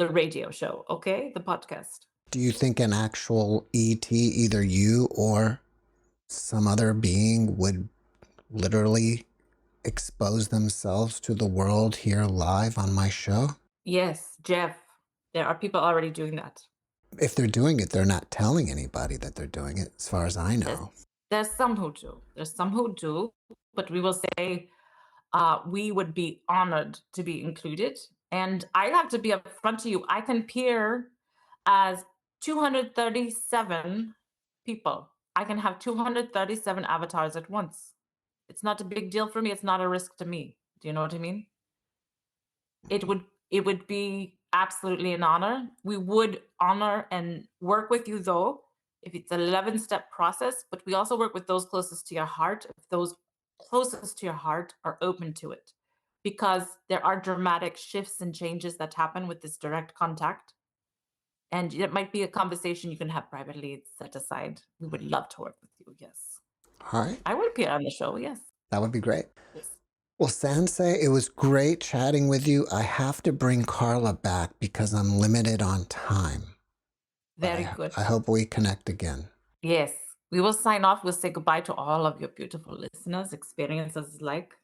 the radio show, okay? The podcast. Do you think an actual ET, either you or some other being, would literally expose themselves to the world here live on my show? Yes, Jeff. There are people already doing that. If they're doing it, they're not telling anybody that they're doing it, as far as I know. There's some who do. There's some who do, but we will say we would be honored to be included. And I have to be upfront to you. I can appear as 237 people. I can have 237 avatars at once. It's not a big deal for me. It's not a risk to me. Do you know what I mean? It would be absolutely an honor. We would honor and work with you, though, if it's an 11-step process, but we also work with those closest to your heart, if those closest to your heart are open to it, because there are dramatic shifts and changes that happen with this direct contact. And it might be a conversation you can have privately set aside. We would love to work with you, yes. All right. I would appear on the show, yes. That would be great. Yes. Well, Sensei, it was great chatting with you. I have to bring Carla back because I'm limited on time. Very good. I hope we connect again. Yes. We will sign off. We'll say goodbye to all of your beautiful listeners. Experiences like.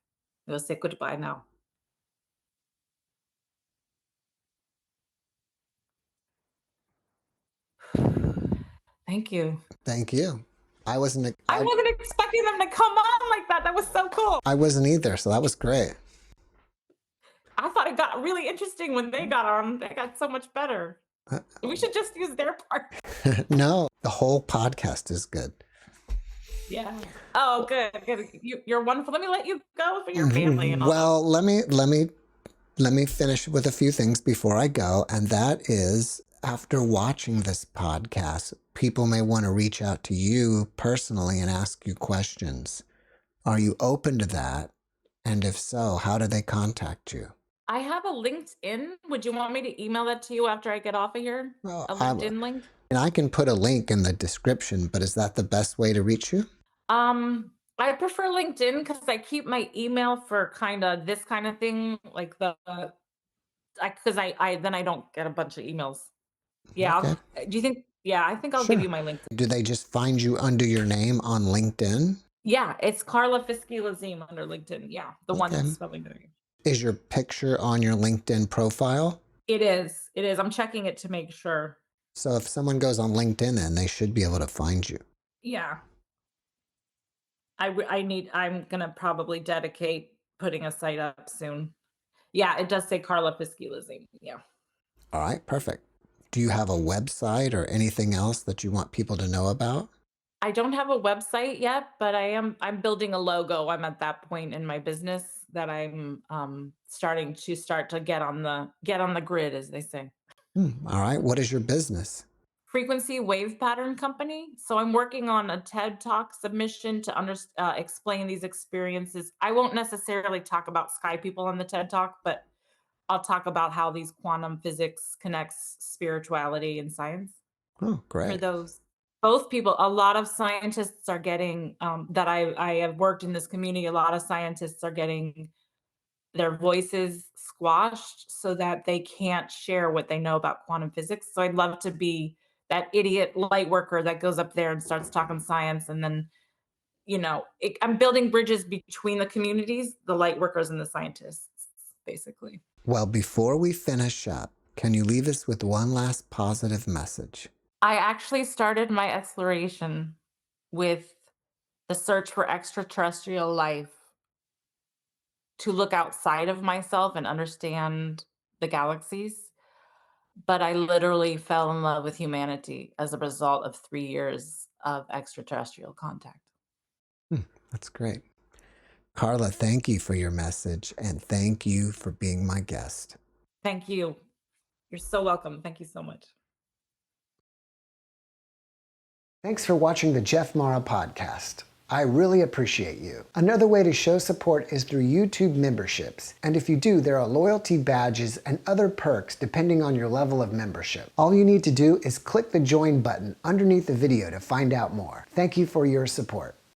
We'll say goodbye now. Thank you. Thank you. I wasn't Expecting them to come on like that. That was so cool. I wasn't either, so that was great. I thought it got really interesting when they got on. They got so much better. We should just use their part. No, the whole podcast is good. Yeah. Oh, good. You're wonderful. Let me let you go for your family and all Well, let me finish with a few things before I go, and that is, after watching this podcast, people may want to reach out to you personally and ask you questions. Are you open to that? And if so, how do they contact you? I have a LinkedIn. Would you want me to email that to you after I get off of here? Well, A LinkedIn link? And I can put a link in the description, but is that the best way to reach you? I prefer LinkedIn because I keep my email for kind of this kind of thing, like because I then I don't get a bunch of emails. Yeah. Okay. Do you think? Yeah, I think I'll Sure. give you my LinkedIn. Do they just find you under your name on LinkedIn? Yeah, it's Carla Fischi Lazim under LinkedIn. Yeah, the one Okay. that's spelling it. Is your picture on your LinkedIn profile? It is. It is. I'm checking it to make sure. So if someone goes on LinkedIn, then they should be able to find you. Yeah. I'm gonna probably dedicate putting a site up soon. Yeah, it does say Carla Fischi Lazim. Yeah. All right, perfect. Do you have a website or anything else that you want people to know about? I don't have a website yet, but I'm building a logo. I'm at that point in my business that I'm starting to get on the grid, as they say. All right. What is your business? Frequency wave pattern company. So I'm working on a TED Talk submission to explain these experiences. I won't necessarily talk about sky people on the TED Talk, but I'll talk about how these quantum physics connects spirituality and science. Oh, For great. those both people, a lot of scientists are getting that I have worked in this community. A lot of scientists are getting their voices squashed so that they can't share what they know about quantum physics. So I'd love to be that idiot light worker that goes up there and starts talking science, and then I'm building bridges between the communities, the light workers and the scientists, basically. Well, before we finish up, can you leave us with one last positive message? I actually started my exploration with the search for extraterrestrial life to look outside of myself and understand the galaxies. But I literally fell in love with humanity as a result of 3 years of extraterrestrial contact. That's great. Carla, thank you for your message, and thank you for being my guest. Thank you. You're so welcome. Thank you so much. Thanks for watching the JeffMara podcast. I really appreciate you. Another way to show support is through YouTube memberships. And if you do, there are loyalty badges and other perks depending on your level of membership. All you need to do is click the join button underneath the video to find out more. Thank you for your support.